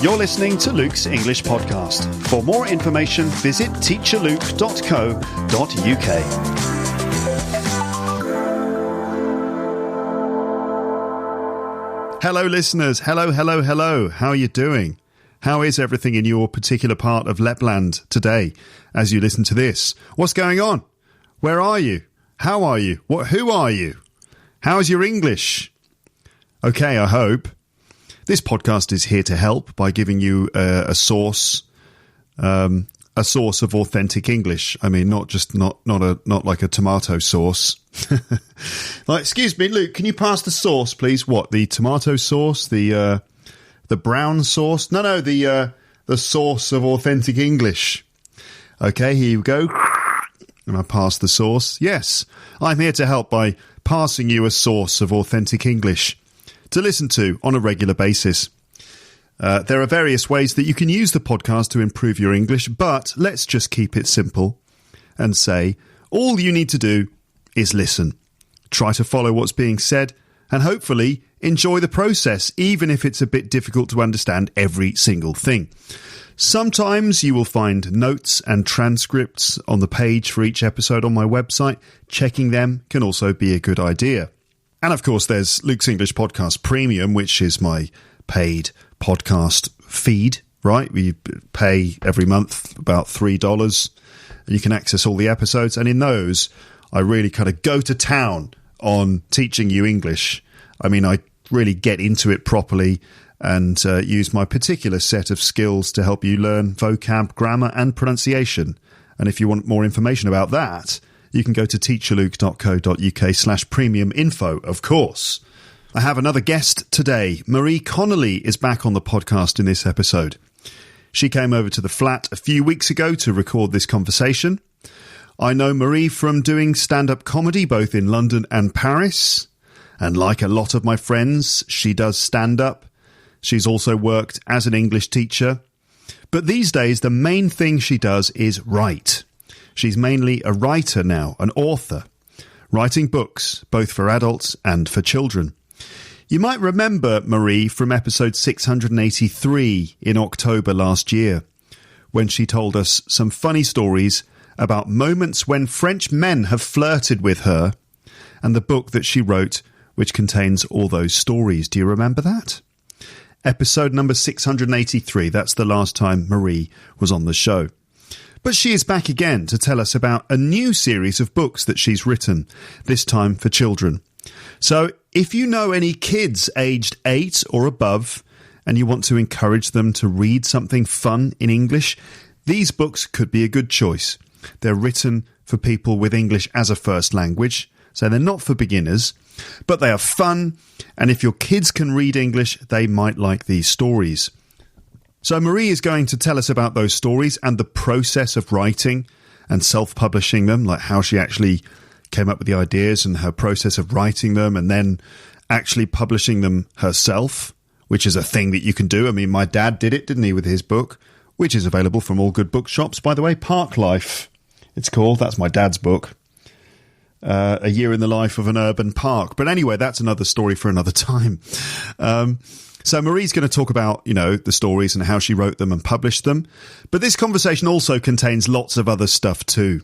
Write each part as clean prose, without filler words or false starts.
You're listening to Luke's English Podcast. For more information, visit teacherluke.co.uk. Hello, listeners. Hello. How are you doing? How is everything in your particular part of Lapland today as you listen to this? What's going on? Where are you? How are you? Who are you? How's your English? Okay, I hope. This podcast is here to help by giving you a source of authentic English. I mean, not like a tomato sauce. Like, excuse me, Luke, can you pass the sauce, please? What, the tomato sauce, the brown sauce? No, the source of authentic English. Okay, here you go. And I pass the sauce. Yes, I'm here to help by passing you a source of authentic English to listen to on a regular basis. There are various ways that you can use the podcast to improve your English, but let's just keep it simple and say all you need to do is listen. Try to follow what's being said and hopefully enjoy the process, even if it's a bit difficult to understand every single thing. Sometimes you will find notes and transcripts on the page for each episode on my website. Checking them can also be a good idea. And of course, there's Luke's English Podcast Premium, which is my paid podcast feed, right? We pay every month about $3 and you can access all the episodes. And in those, I really kind of go to town on teaching you English. I mean, I really get into it properly and use my particular set of skills to help you learn vocab, grammar and pronunciation. And if you want more information about that, you can go to teacherluke.co.uk/premium info, of course. I have another guest today. Marie Connolly is back on the podcast in this episode. She came over to the flat a few weeks ago to record this conversation. I know Marie from doing stand-up comedy both in London and Paris. And like a lot of my friends, she does stand-up. She's also worked as an English teacher. But these days, the main thing she does is write. She's mainly a writer now, an author, writing books, both for adults and for children. You might remember Marie from episode 683 in October last year, when she told us some funny stories about moments when French men have flirted with her, and the book that she wrote, which contains all those stories. Do you remember that? Episode number 683, that's the last time Marie was on the show. But she is back again to tell us about a new series of books that she's written, this time for children. So if you know any kids aged 8 or above and you want to encourage them to read something fun in English, these books could be a good choice. They're written for people with English as a first language, so they're not for beginners, but they are fun, and if your kids can read English, they might like these stories. So Marie is going to tell us about those stories and the process of writing and self-publishing them, like how she actually came up with the ideas and her process of writing them and then actually publishing them herself, which is a thing that you can do. I mean, my dad did it, didn't he, with his book, which is available from all good bookshops. By the way, Park Life, it's called. That's my dad's book. A Year in the Life of an Urban Park. But anyway, that's another story for another time. So Marie's going to talk about, the stories and how she wrote them and published them. But this conversation also contains lots of other stuff too,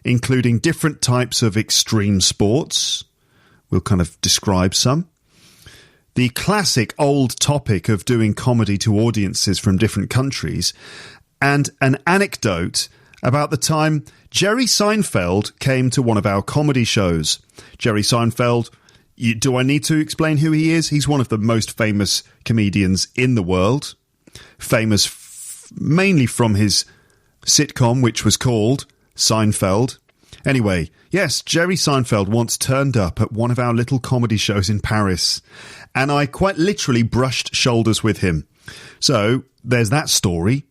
including different types of extreme sports. We'll kind of describe some. The classic old topic of doing comedy to audiences from different countries, and an anecdote about the time Jerry Seinfeld came to one of our comedy shows. Jerry Seinfeld, do I need to explain who he is? He's one of the most famous comedians in the world. Famous mainly from his sitcom, which was called Seinfeld. Anyway, yes, Jerry Seinfeld once turned up at one of our little comedy shows in Paris, and I quite literally brushed shoulders with him. So there's that story.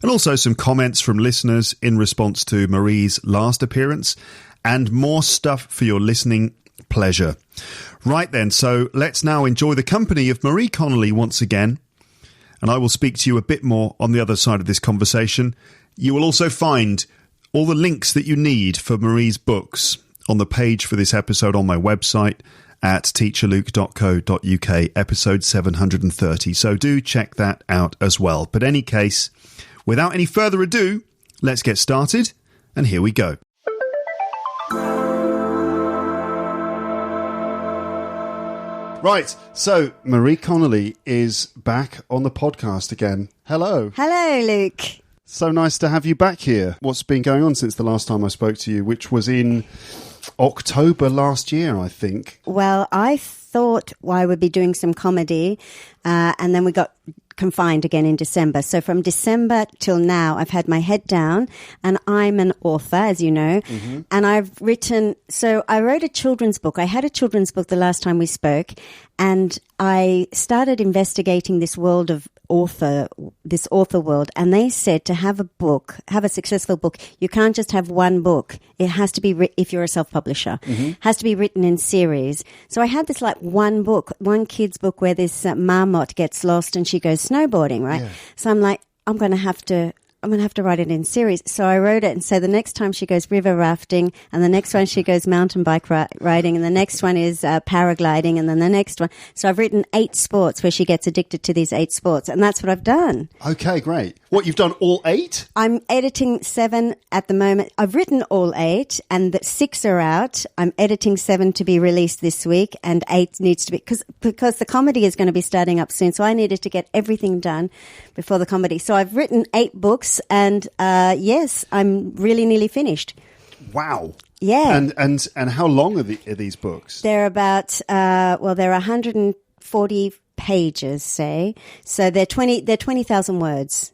And also some comments from listeners in response to Marie's last appearance, and more stuff for your listening pleasure. Right then, so let's now enjoy the company of Marie Connolly once again, and I will speak to you a bit more on the other side of this conversation. You will also find all the links that you need for Marie's books on the page for this episode on my website, at teacherluke.co.uk, episode 730. So do check that out as well. But any case, without any further ado, let's get started. And here we go. Right, so Marie Connolly is back on the podcast again. Hello. Hello, Luke. So nice to have you back here. What's been going on since the last time I spoke to you, which was in October last year, I think? Well, I thought I would be doing some comedy, and then we got confined again in December. So from December till now, I've had my head down, and I'm an author, as you know, and I wrote a children's book. I had a children's book the last time we spoke, and I started investigating this world of author world, and they said to have a successful book, you can't just have one book. It has to be, if you're a self-publisher, has to be written in series. So I had this like one kid's book where this marmot gets lost and she goes snowboarding, right? Yeah. So I'm like, I'm going to have to write it in series. So I wrote it, and so the next time she goes river rafting, and the next one she goes mountain bike riding, and the next one is paragliding, and then the next one. So I've written 8 sports where she gets addicted to these 8 sports, and that's what I've done. Okay, great. What, you've done all 8? I'm editing 7 at the moment. I've written all 8, and 6 are out. I'm editing 7 to be released this week, and 8 needs to be, because the comedy is going to be starting up soon, so I needed to get everything done before the comedy. So I've written 8 books, and yes, I'm really nearly finished. Wow. Yeah. And how long are these books? They're about they're 140 pages, say. So they're 20,000 words.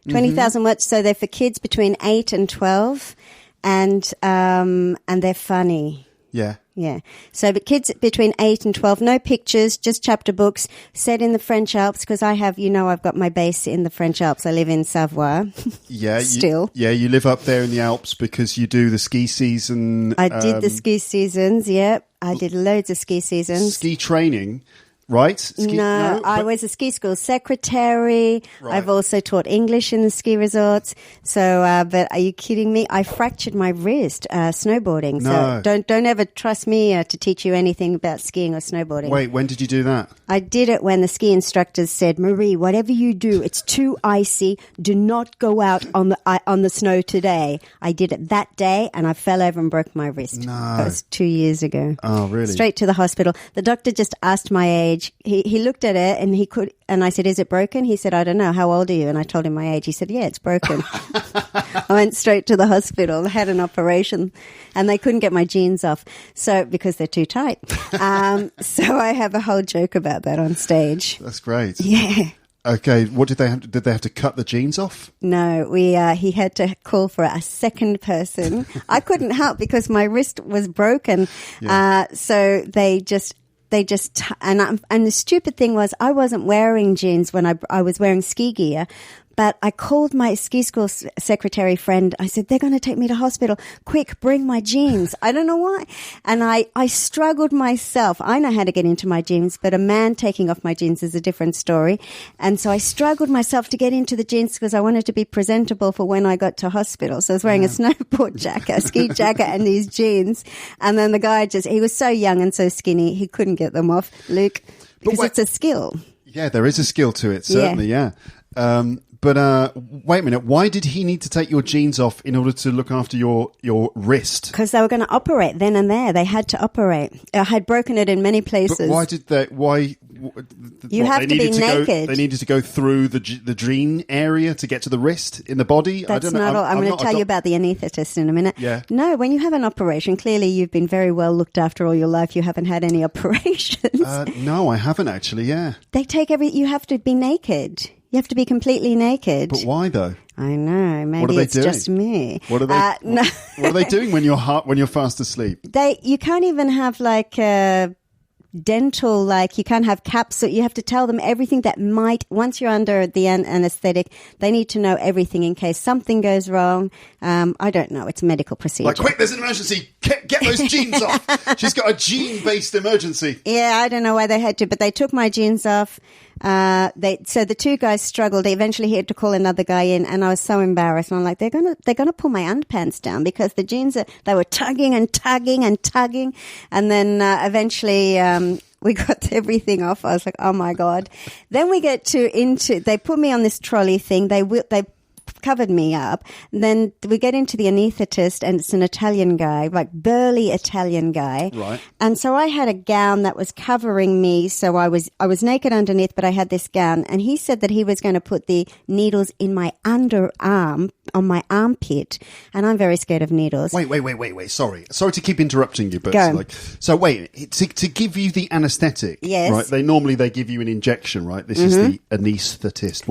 20,000 words. So they're for kids between 8 and 12, and they're funny. Yeah. Yeah. So but kids between 8 and 12, no pictures, just chapter books set in the French Alps, because I've got my base in the French Alps. I live in Savoie. Yeah. Still. You live up there in the Alps because you do the ski season. I did the ski seasons, yeah. I did loads of ski seasons. Ski training. Right? I was a ski school secretary. Right. I've also taught English in the ski resorts. So, but are you kidding me? I fractured my wrist snowboarding. No. So don't ever trust me to teach you anything about skiing or snowboarding. Wait, when did you do that? I did it when the ski instructors said, Marie, whatever you do, it's too icy. Do not go out on the snow today. I did it that day, and I fell over and broke my wrist. No. That was 2 years ago. Oh, really? Straight to the hospital. The doctor just asked my age. He looked at it, and I said, is it broken? He said, I don't know. How old are you? And I told him my age. He said, yeah, it's broken. I went straight to the hospital. I had an operation, and they couldn't get my jeans off. So, because they're too tight. So I have a whole joke about that on stage. That's great. Yeah. Okay. What did they have to cut the jeans off? No, he had to call for a second person. I couldn't help because my wrist was broken. Yeah. So they just and the stupid thing was I wasn't wearing jeans when I was wearing ski gear, but I called my ski school secretary friend. I said, they're going to take me to hospital. Quick, bring my jeans. I don't know why. And I struggled myself. I know how to get into my jeans, but a man taking off my jeans is a different story. And so I struggled myself to get into the jeans because I wanted to be presentable for when I got to hospital. So I was wearing a snowboard jacket, a ski jacket, and these jeans. And then the guy he was so young and so skinny, he couldn't get them off, Luke, because it's a skill. Yeah, there is a skill to it, certainly, yeah. But wait a minute, why did he need to take your jeans off in order to look after your wrist? Because they were going to operate then and there. They had to operate. I had broken it in many places. But why did they? Why? You have to be naked. They needed to go through the jean area to get to the wrist in the body? That's I don't know. Not all. I'm going to tell you about the anaesthetist in a minute. Yeah. No, when you have an operation, clearly you've been very well looked after all your life. You haven't had any operations. No, I haven't actually, yeah. They take you have to be naked. You have to be completely naked. But why though? I know. Maybe it's doing? Just me. What are they? No. What are they doing when you're fast asleep? You can't even have like dental, like you can't have caps. So you have to tell them everything that might. Once you're under the anesthetic, they need to know everything in case something goes wrong. I don't know. It's a medical procedure. Like, quick! There's an emergency. Get those jeans off. She's got a gene-based emergency. Yeah, I don't know why they had to, but they took my jeans off. So the two guys struggled. Eventually, he had to call another guy in, and I was so embarrassed. And I'm like, they're gonna pull my underpants down because the jeans they were tugging and tugging and tugging, and then eventually. We got everything off. I was like, oh my God. Then we get they put me on this trolley thing. They covered me up. Then we get into the anaesthetist, and it's an Italian guy, like burly Italian guy. Right. And so I had a gown that was covering me. So I was naked underneath, but I had this gown. And he said that he was going to put the needles in my underarm, on my armpit. And I'm very scared of needles. Wait. Sorry to keep interrupting you, but Go. to give you the anaesthetic. Yes. Right. They give you an injection, right? This is the anaesthetist.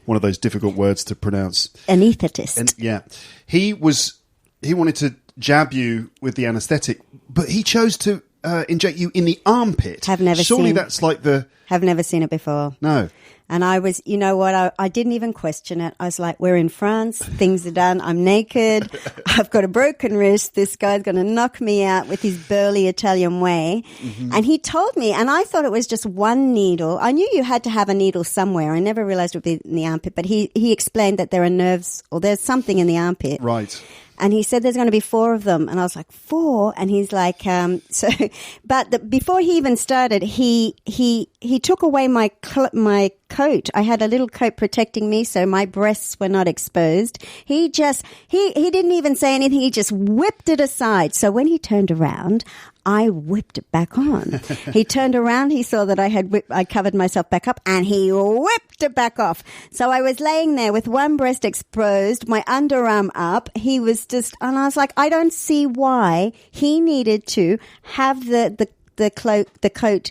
One of those difficult words to pronounce. Anaesthetist. And yeah, he wanted to jab you with the anaesthetic, but he chose to inject you in the armpit. Have never Surely seen. that's like the. Have never seen it before. No. And I was, you know what, I didn't even question it. I was like, we're in France, things are done, I'm naked, I've got a broken wrist, this guy's going to knock me out with his burly Italian way. Mm-hmm. And he told me, and I thought it was just one needle. I knew you had to have a needle somewhere. I never realized it would be in the armpit, but he explained that there are nerves, or there's something in the armpit. Right. And he said there's going to be 4 of them. And I was like, 4? And he's like, before he even started, he took away my coat. I had a little coat protecting me, so my breasts were not exposed. He didn't even say anything. He just whipped it aside. So when he turned around, I whipped it back on. He turned around, he saw that I covered myself back up, and he whipped it back off. So I was laying there with one breast exposed, my underarm up. He was and I was like, I don't see why he needed to have the coat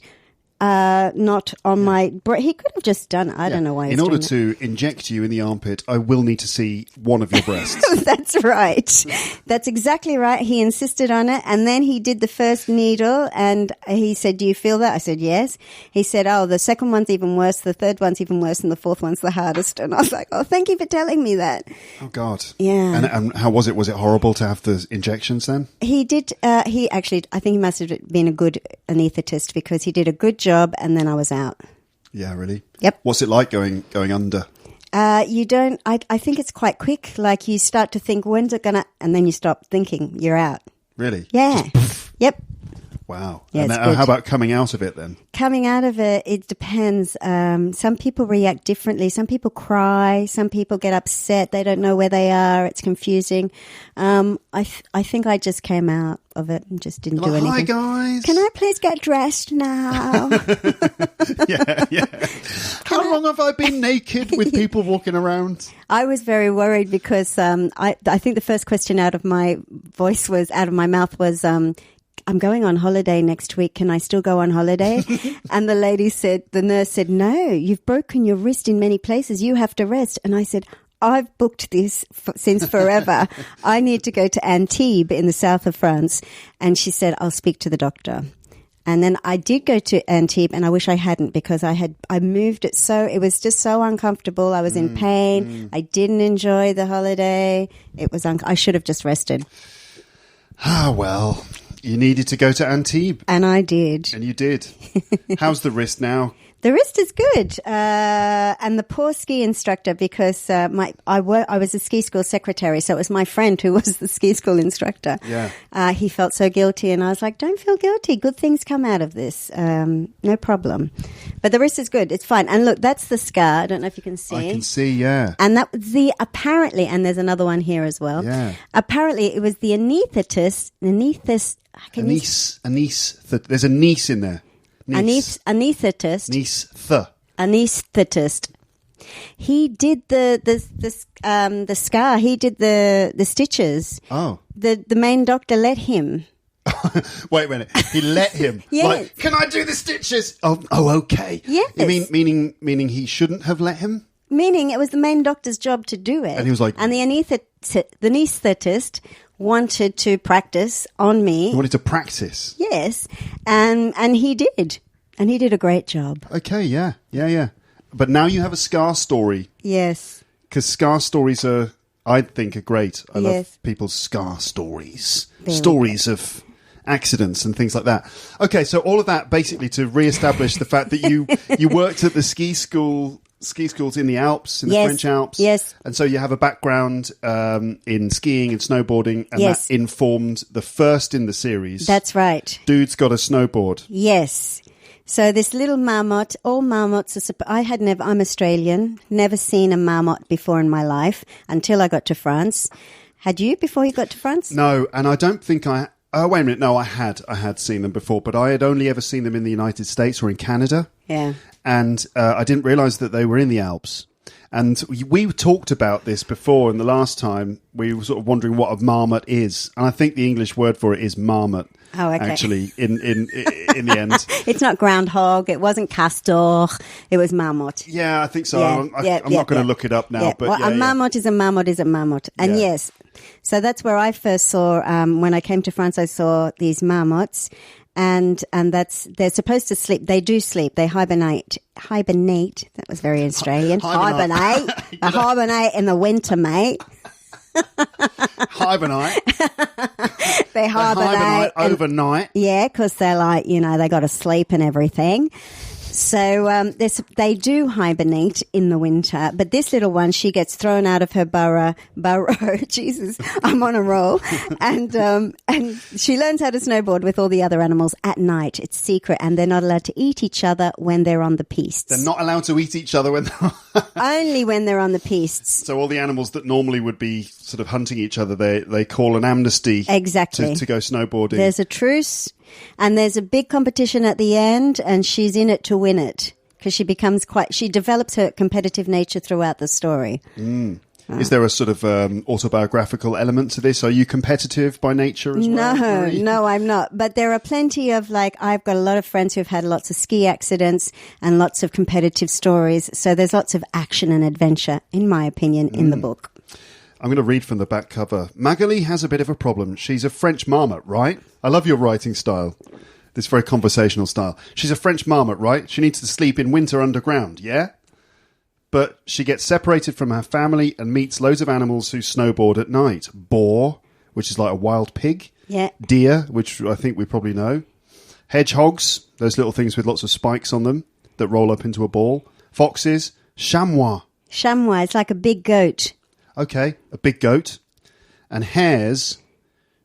not on my. He could have just done it. I don't know why. In order to inject you in the armpit, I will need to see one of your breasts. That's right. That's exactly right. He insisted on it, and then he did the first needle, and he said, "Do you feel that?" I said, "Yes." He said, "Oh, the second one's even worse. The third one's even worse, and the fourth one's the hardest." And I was like, "Oh, thank you for telling me that." Oh God. Yeah. And how was it? Was it horrible to have the injections then? He did. He actually, I think he must have been a good anaesthetist because he did a good job. And then I was out. Yeah, really? Yep. What's it like going under? You don't, I think it's quite quick. Like you start to think, when's it gonna, and then you stop thinking, you're out. Really? Yeah. Yep. Wow. Yeah, and how about coming out of it then? Coming out of it, it depends. Some people react differently. Some people cry. Some people get upset. They don't know where they are. It's confusing. I think I just came out of it and just didn't do anything. Hi guys. Can I please get dressed now? Yeah. How long have I been naked with people walking around? I was very worried because I think the first question out of my mouth was, I'm going on holiday next week. Can I still go on holiday? And the nurse said, no, you've broken your wrist in many places. You have to rest. And I said, I've booked this since forever. I need to go to Antibes in the south of France. And she said, I'll speak to the doctor. And then I did go to Antibes, and I wish I hadn't because I moved it it was just so uncomfortable. I was in pain. I didn't enjoy the holiday. It was, I should have just rested. Ah, well, you needed to go to Antibes. And I did. And you did. How's the wrist now? The wrist is good, and the poor ski instructor, because I was a ski school secretary, so it was my friend who was the ski school instructor. Yeah. He felt so guilty, and I was like, "Don't feel guilty. Good things come out of this. No problem." But the wrist is good; it's fine. And look, that's the scar. I don't know if you can see. I can see, yeah. And that was apparently, and there's another one here as well. Yeah. Apparently, it was the anaesthetist. There's a niece in there. Anaesthetist. Anaesthetist. He did the scar. He did the stitches. Oh. The main doctor let him. Wait a minute. He let him. Yes. Like, can I do the stitches? Oh, okay. Yes. You meaning he shouldn't have let him? Meaning it was the main doctor's job to do it. And he was like, and the anaesthetist wanted to practice on me. He wanted to practice. Yes. And he did. And he did a great job. Okay, yeah. But now you have a scar story. Yes. Because scar stories I think, are great. I Yes. love people's scar stories. Very Stories of accidents and things like that. Okay, so all of that basically to re-establish the fact that you worked at the ski schools in the Alps, in the French Alps. Yes. And so you have a background in skiing and snowboarding, and Yes. that informed the first in the series. That's right. Dude's Got a Snowboard. Yes. So this little marmot, all marmots are, I'm Australian, never seen a marmot before in my life until I got to France. Had you before you got to France? No, and I don't think I... Oh, wait a minute. No, I had seen them before, but I had only ever seen them in the United States or in Canada. Yeah. And I didn't realise that they were in the Alps. And we talked about this before, and the last time we were sort of wondering what a marmot is. And I think the English word for it is marmot. Oh, okay. Actually, in the end. It's not groundhog. It wasn't castor. It was marmot. Yeah, I think so. Yeah, I'm not going to look it up now. Yeah. But well, a marmot is a marmot is a marmot. And Yeah. yes, so that's where I first saw, when I came to France, I saw these marmots. And they're supposed to sleep. They do sleep. They hibernate. That was very Australian. Hibernate. They hibernate in the winter, mate. Hibernate. They hibernate overnight. Yeah, because they're like, they got to sleep and everything. So they do hibernate in the winter, but this little one, she gets thrown out of her burrow. Jesus, I'm on a roll, and she learns how to snowboard with all the other animals at night. It's secret, and they're not allowed to eat each other when they're on the pistes. They're not allowed to eat each other when only when they're on the pistes. So all the animals that normally would be sort of hunting each other, they call an amnesty. Exactly. To go snowboarding. There's a truce. And there's a big competition at the end, and she's in it to win it because she develops her competitive nature throughout the story. Is there a sort of autobiographical element to this? Are you competitive by nature as well? No, I'm not. But there are plenty of, I've got a lot of friends who've had lots of ski accidents and lots of competitive stories. So there's lots of action and adventure, in my opinion, in the book. I'm going to read from the back cover. Magali has a bit of a problem. She's a French marmot, right? I love your writing style. This very conversational style. She's a French marmot, right? She needs to sleep in winter underground, yeah? But she gets separated from her family and meets loads of animals who snowboard at night. Boar, which is like a wild pig. Yeah. Deer, which I think we probably know. Hedgehogs, those little things with lots of spikes on them that roll up into a ball. Foxes. Chamois. Chamois, it's like a big goat. Okay, a big goat. And hares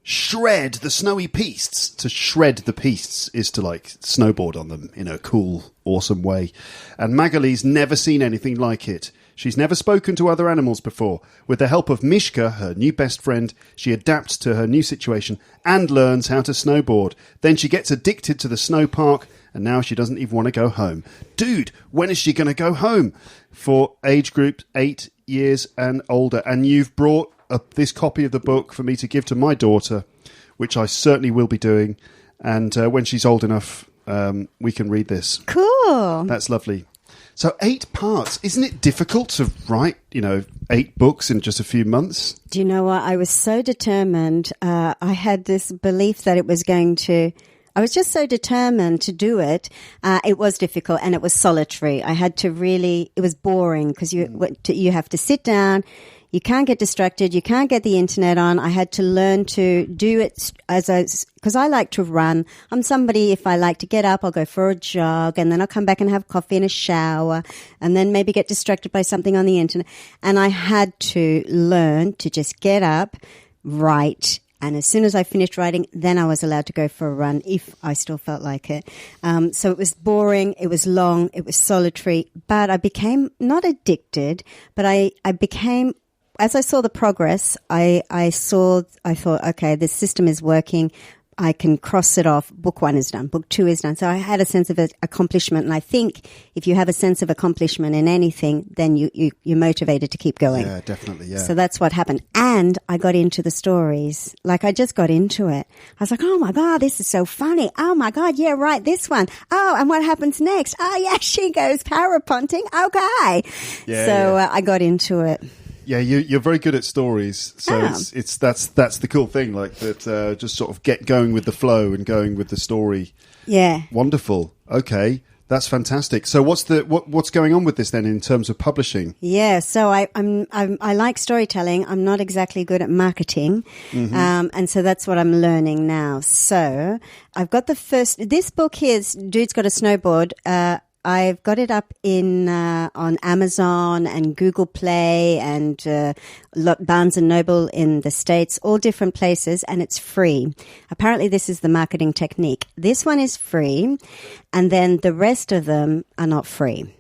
shred the snowy pistes. To shred the pistes is to snowboard on them in a cool, awesome way. And Magali's never seen anything like it. She's never spoken to other animals before. With the help of Mishka, her new best friend, she adapts to her new situation and learns how to snowboard. Then she gets addicted to the snow park, and now she doesn't even want to go home. Dude, when is she going to go home? For age group 8 years and older. And you've brought this copy of the book for me to give to my daughter, which I certainly will be doing. And when she's old enough, we can read this. Cool. That's lovely. So 8 parts. Isn't it difficult to write, 8 books in just a few months? Do you know what? I was so determined. I had this belief that it was going to... I was just so determined to do it. It was difficult and it was solitary. I had to really... It was boring because you have to sit down. You can't get distracted. You can't get the internet on. I had to learn to do it because I like to run. I'm somebody, if I like to get up, I'll go for a jog and then I'll come back and have coffee and a shower and then maybe get distracted by something on the internet. And I had to learn to just get up, write, and as soon as I finished writing, then I was allowed to go for a run if I still felt like it. So it was boring, it was long, it was solitary, but I became not addicted, but I became, as I saw the progress, I thought, okay, this system is working. I can cross it off. Book 1 is done. Book 2 is done. So I had a sense of accomplishment. And I think if you have a sense of accomplishment in anything, then you're motivated to keep going. Yeah, definitely. Yeah. So that's what happened. And I got into the stories. I just got into it. I was like, oh my God, this is so funny. Oh my God. Yeah, right. This one. Oh, and what happens next? Oh yeah, she goes parapunting. Okay. Yeah, so I got into it. Yeah, you're very good at stories, so that's the cool thing, just sort of get going with the flow and going with the story. Yeah, wonderful. Okay, That's fantastic. So what's going on with this then in terms of publishing? Yeah, so I like storytelling. I'm not exactly good at marketing, and so that's what I'm learning now. So I've got this book here. Dude's Got a Snowboard. I've got it up on Amazon and Google Play and Barnes and Noble in the States, all different places, and it's free. Apparently, this is the marketing technique. This one is free, and then the rest of them are not free.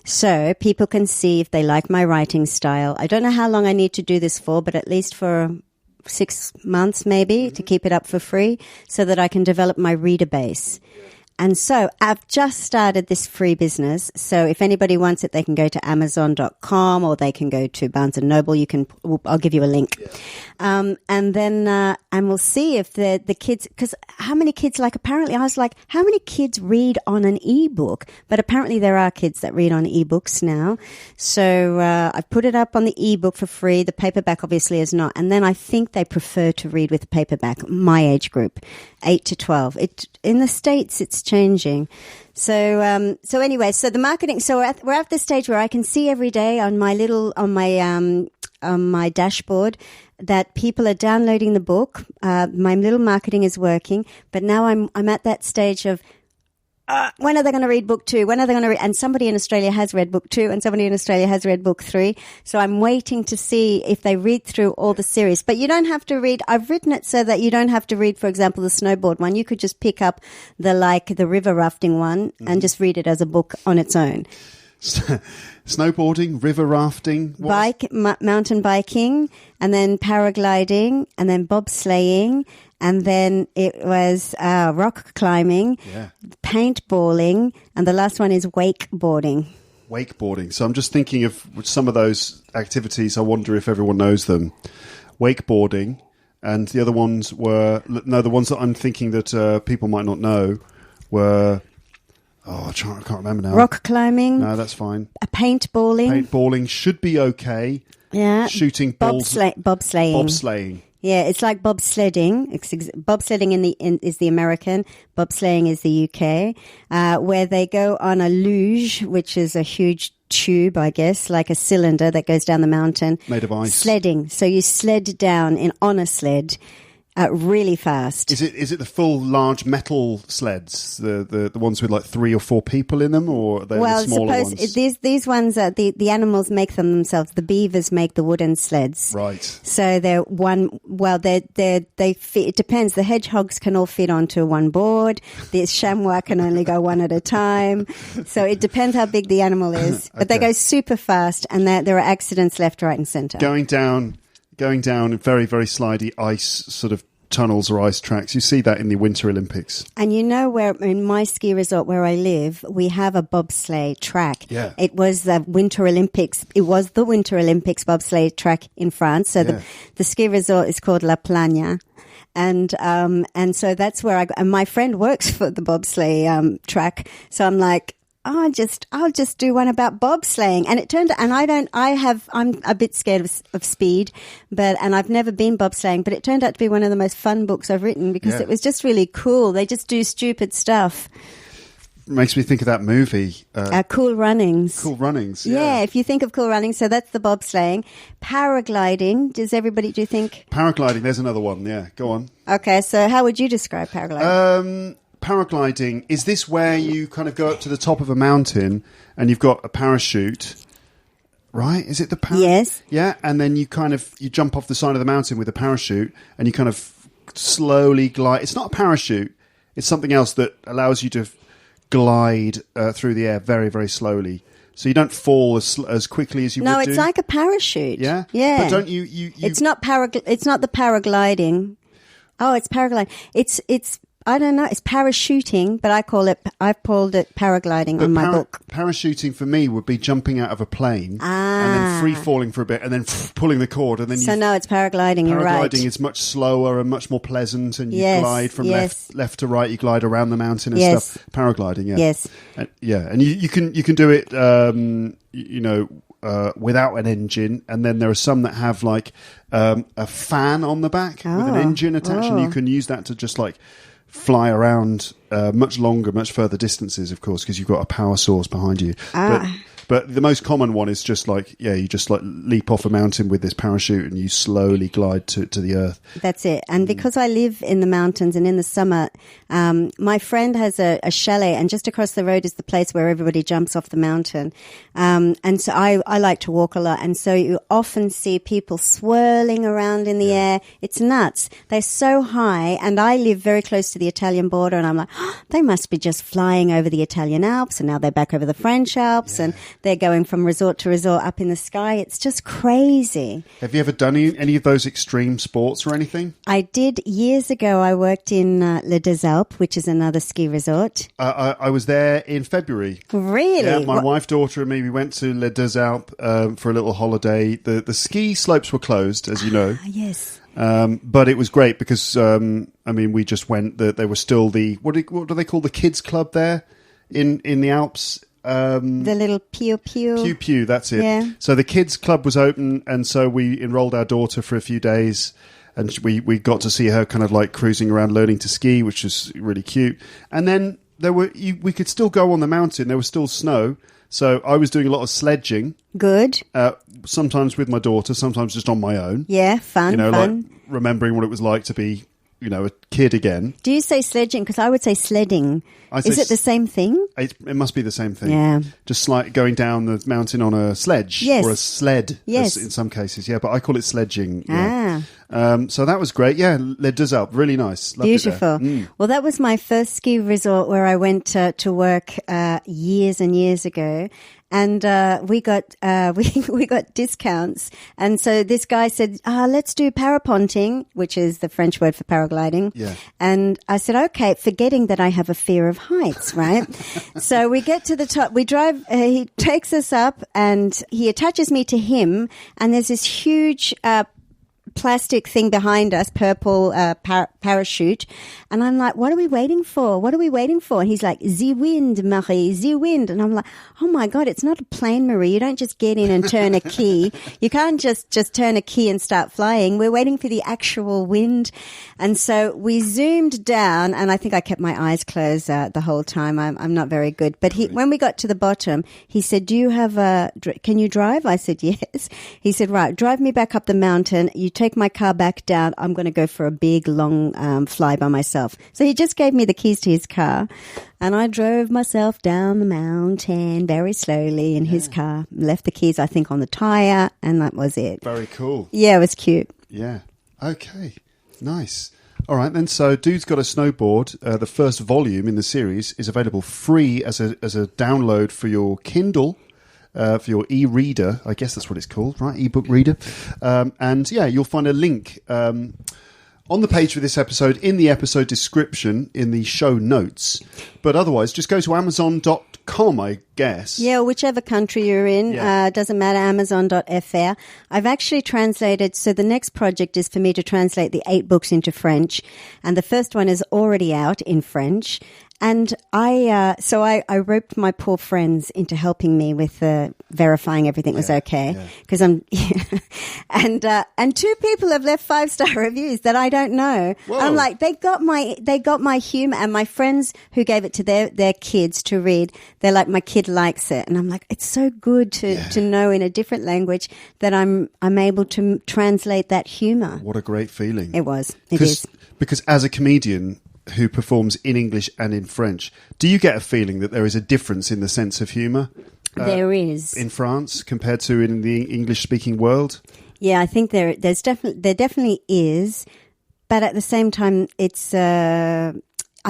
So people can see if they like my writing style. I don't know how long I need to do this for, but at least for 6 months maybe to keep it up for free so that I can develop my reader base. And so I've just started this free business. So if anybody wants it, they can go to Amazon.com or they can go to Barnes and Noble. I'll give you a link. Yeah. And we'll see if the kids, because how many kids, apparently I was like, how many kids read on an ebook? But apparently there are kids that read on ebooks now. So I put it up on the ebook for free. The paperback obviously is not. And then I think they prefer to read with the paperback, my age group, 8 to 12. In the States, it's changing. So anyway, so the marketing, so we're at the stage where I can see every day on my dashboard that people are downloading the book. My little marketing is working, but now I'm at that stage of, when are they going to read book 2? When are they going to read? And somebody in Australia has read book 2 and somebody in Australia has read book 3. So I'm waiting to see if they read through all the series. But you don't have to read. I've written it so that you don't have to read, for example, the snowboard one. You could just pick up the river rafting one and just read it as a book on its own. Snowboarding, river rafting, mountain biking, and then paragliding, and then bobsleighing. And then it was rock climbing, paintballing, and the last one is wakeboarding. Wakeboarding. So I'm just thinking of some of those activities. I wonder if everyone knows them. Wakeboarding, and the other ones were... No, the ones that I'm thinking that people might not know were... I can't remember now. Rock climbing. No, that's fine. Paintballing. Paintballing should be okay. Yeah. Shooting balls. Bobsleighing. Bobsleighing. Yeah, it's like bobsledding. Bobsledding is the American, bobsleighing is the UK, where they go on a luge, which is a huge tube, I guess, like a cylinder that goes down the mountain. Made of ice. Sledding. So you sled down on a sled. Really fast. Is it the full large metal sleds, the ones with like 3 or 4 people in them, or are they the smaller ones? These ones are the animals make them themselves. The beavers make the wooden sleds. Right. So they're one. Well, they fit. It depends. The hedgehogs can all fit onto one board. The chamois can only go one at a time. So it depends how big the animal is. But they go super fast, and there are accidents left, right, and centre. Going down very, very slidey ice sort of tunnels or ice tracks. You see that in the Winter Olympics. And you know where, in my ski resort where I live, we have a bobsleigh track. Yeah. It was the Winter Olympics. It was the Winter Olympics bobsleigh track in France. So the ski resort is called La Plagne. And so that's where and my friend works for the bobsleigh track. So I'm like, I'll just do one about bobsleighing. And it turned out, and I'm a bit scared of speed, and I've never been bobsleighing, but it turned out to be one of the most fun books I've written because it was just really cool. They just do stupid stuff. Makes me think of that movie. Cool Runnings. Cool Runnings, yeah. If you think of Cool Runnings, so that's the bobsleighing. Paragliding, do you think? Paragliding, there's another one, yeah. Go on. Okay, so how would you describe paragliding? Paragliding, is this where you kind of go up to the top of a mountain and you've got a parachute, right? Is it the parachute? Yes. Yeah, and then you jump off the side of the mountain with a parachute and you kind of slowly glide. It's not a parachute. It's something else that allows you to glide through the air very, very slowly. So you don't fall as quickly as you would do. No, it's like a parachute. Yeah? Yeah. But don't you... It's not the paragliding. Oh, it's paragliding. It's I don't know. It's parachuting, but I've called it paragliding on my book. Parachuting for me would be jumping out of a plane and then free falling for a bit and then pulling the cord. And then no, it's paragliding. You're right. Paragliding is much slower and much more pleasant, and you glide from left to right. You glide around the mountain and stuff. Paragliding, yeah. Yes. And you can do it. Without an engine, and then there are some that have like a fan on the back with an engine attached, and you can use that to just like fly around much longer, much further distances, of course, because you've got a power source behind you. But the most common one is just like, you just like leap off a mountain with this parachute and you slowly glide to the earth. That's it. And because I live in the mountains and in the summer, my friend has a chalet, and just across the road is the place where everybody jumps off the mountain. And so I like to walk a lot. And so you often see people swirling around in the air. It's nuts. They're so high. And I live very close to the Italian border, and I'm like, they must be just flying over the Italian Alps, and now they're back over the French Alps, and they're going from resort to resort up in the sky. It's just crazy. Have you ever done any of those extreme sports or anything? I did years ago. I worked in Les Deux Alpes, which is another ski resort. I was there in February. Really? Yeah, my wife, daughter, and me, we went to Les Deux Alpes for a little holiday. The ski slopes were closed, as you know. Yes. But it was great because, we just went. There was still what do they call the kids club there in the Alps? The little pew. Pew, that's it. Yeah. So the kids club was open, and so we enrolled our daughter for a few days, and we got to see her kind of like cruising around learning to ski, which was really cute. And then we could still go on the mountain. There was still snow. So I was doing a lot of sledging. Good. Sometimes with my daughter, sometimes just on my own. Yeah, fun. Like remembering what it was like to be, a kid again. Do you say sledging? Because I would say sledding. Is it the same thing? It must be the same thing. Yeah. Just like going down the mountain on a sledge or a sled. Yes. In some cases, yeah. But I call it sledging. Yeah. So that was great. Yeah, Les Deux Alpes, really nice. Loved Beautiful. It there. Well, that was my first ski resort where I went to work years and years ago. And we got discounts. And so this guy said, let's do paraponting, which is the French word for paragliding. Yeah. And I said, okay, forgetting that I have a fear of heights, right? So we get to the top. We drive. He takes us up, and he attaches me to him. And there's this huge plastic thing behind us, purple parachute. And I'm like, what are we waiting for? What are we waiting for? And he's like, the wind, Marie, the wind. And I'm like, oh my God, it's not a plane, Marie. You don't just get in and turn a key. You can't just turn a key and start flying. We're waiting for the actual wind. And so we zoomed down, and I think I kept my eyes closed the whole time. I'm not very good. But when we got to the bottom, he said, can you drive? I said, yes. He said, right, drive me back up the mountain. You take my car back down. I'm going to go for a big, long fly by myself. So he just gave me the keys to his car, and I drove myself down the mountain very slowly in his car. Left the keys, I think, on the tire, and that was it. Very cool. Yeah, it was cute. Yeah. Okay. Nice. All right, then. So, Dude's Got a Snowboard. The first volume in the series is available free as a download for your Kindle. For your e-reader, I guess that's what it's called, right? E-book reader. And yeah, you'll find a link on the page for this episode, in the episode description, in the show notes. But otherwise, just go to Amazon.com, I guess. Yeah, whichever country you're in. Doesn't matter, Amazon.fr. I've actually translated, so the next project is for me to translate the 8 books into French. And the first one is already out in French. And I roped my poor friends into helping me with verifying everything was okay. Because and 2 people have left 5-star reviews that I don't know. Whoa. I'm like, they got my humor, and my friends who gave it to their kids to read, they're like, my kid likes it. And I'm like, it's so good to know in a different language that I'm able to translate that humor. What a great feeling. It was. It is. Because as a comedian who performs in English and in French, do you get a feeling that there is a difference in the sense of humour? There is. In France compared to in the English-speaking world? Yeah, I think there definitely is. But at the same time, it's, I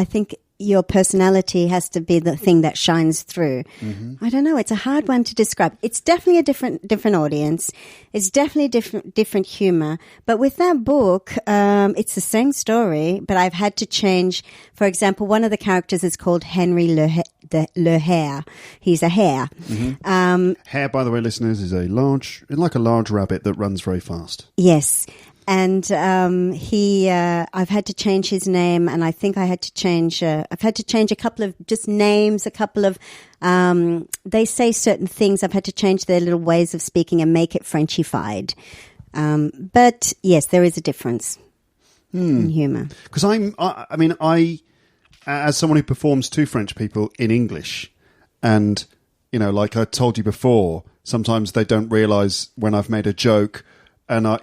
think your personality has to be the thing that shines through. Mm-hmm. I don't know. It's a hard one to describe. It's definitely a different audience. It's definitely different humor. But with that book, it's the same story, but I've had to change. For example, one of the characters is called Henry Le Hare. He's a hare. Mm-hmm. Hare, by the way, listeners, is like a large rabbit that runs very fast. Yes. And I've had to change his name, and I think I've had to change a couple of just names, a couple of, they say certain things. I've had to change their little ways of speaking and make it Frenchified. But yes, there is a difference in humour. Because I as someone who performs to French people in English, and, like I told you before, sometimes they don't realise when I've made a joke, and I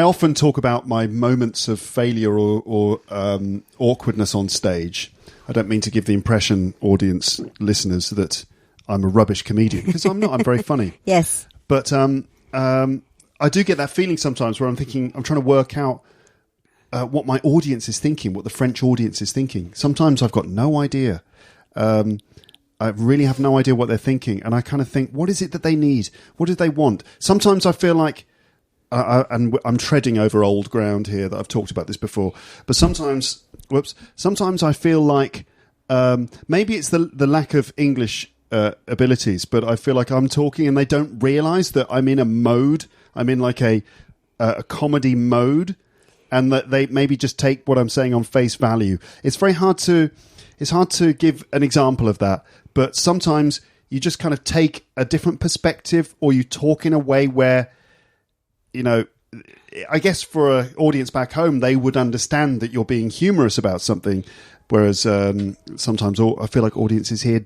often talk about my moments of failure or awkwardness on stage. I don't mean to give the impression, audience listeners, that I'm a rubbish comedian, because I'm not. I'm very funny. Yes. But I do get that feeling sometimes where I'm trying to work out what my audience is thinking, what the French audience is thinking. Sometimes I've got no idea. I really have no idea what they're thinking. And I kind of think, what is it that they need? What do they want? Sometimes I feel like, and I'm treading over old ground here that I've talked about this before, but sometimes I feel like maybe it's the lack of English abilities, but I feel like I'm talking and they don't realise that I'm in a mode. I'm in like a comedy mode, and that they maybe just take what I'm saying on face value. It's hard to give an example of that, but sometimes you just kind of take a different perspective, or you talk in a way where, I guess for an audience back home, they would understand that you're being humorous about something, whereas sometimes I feel like audiences here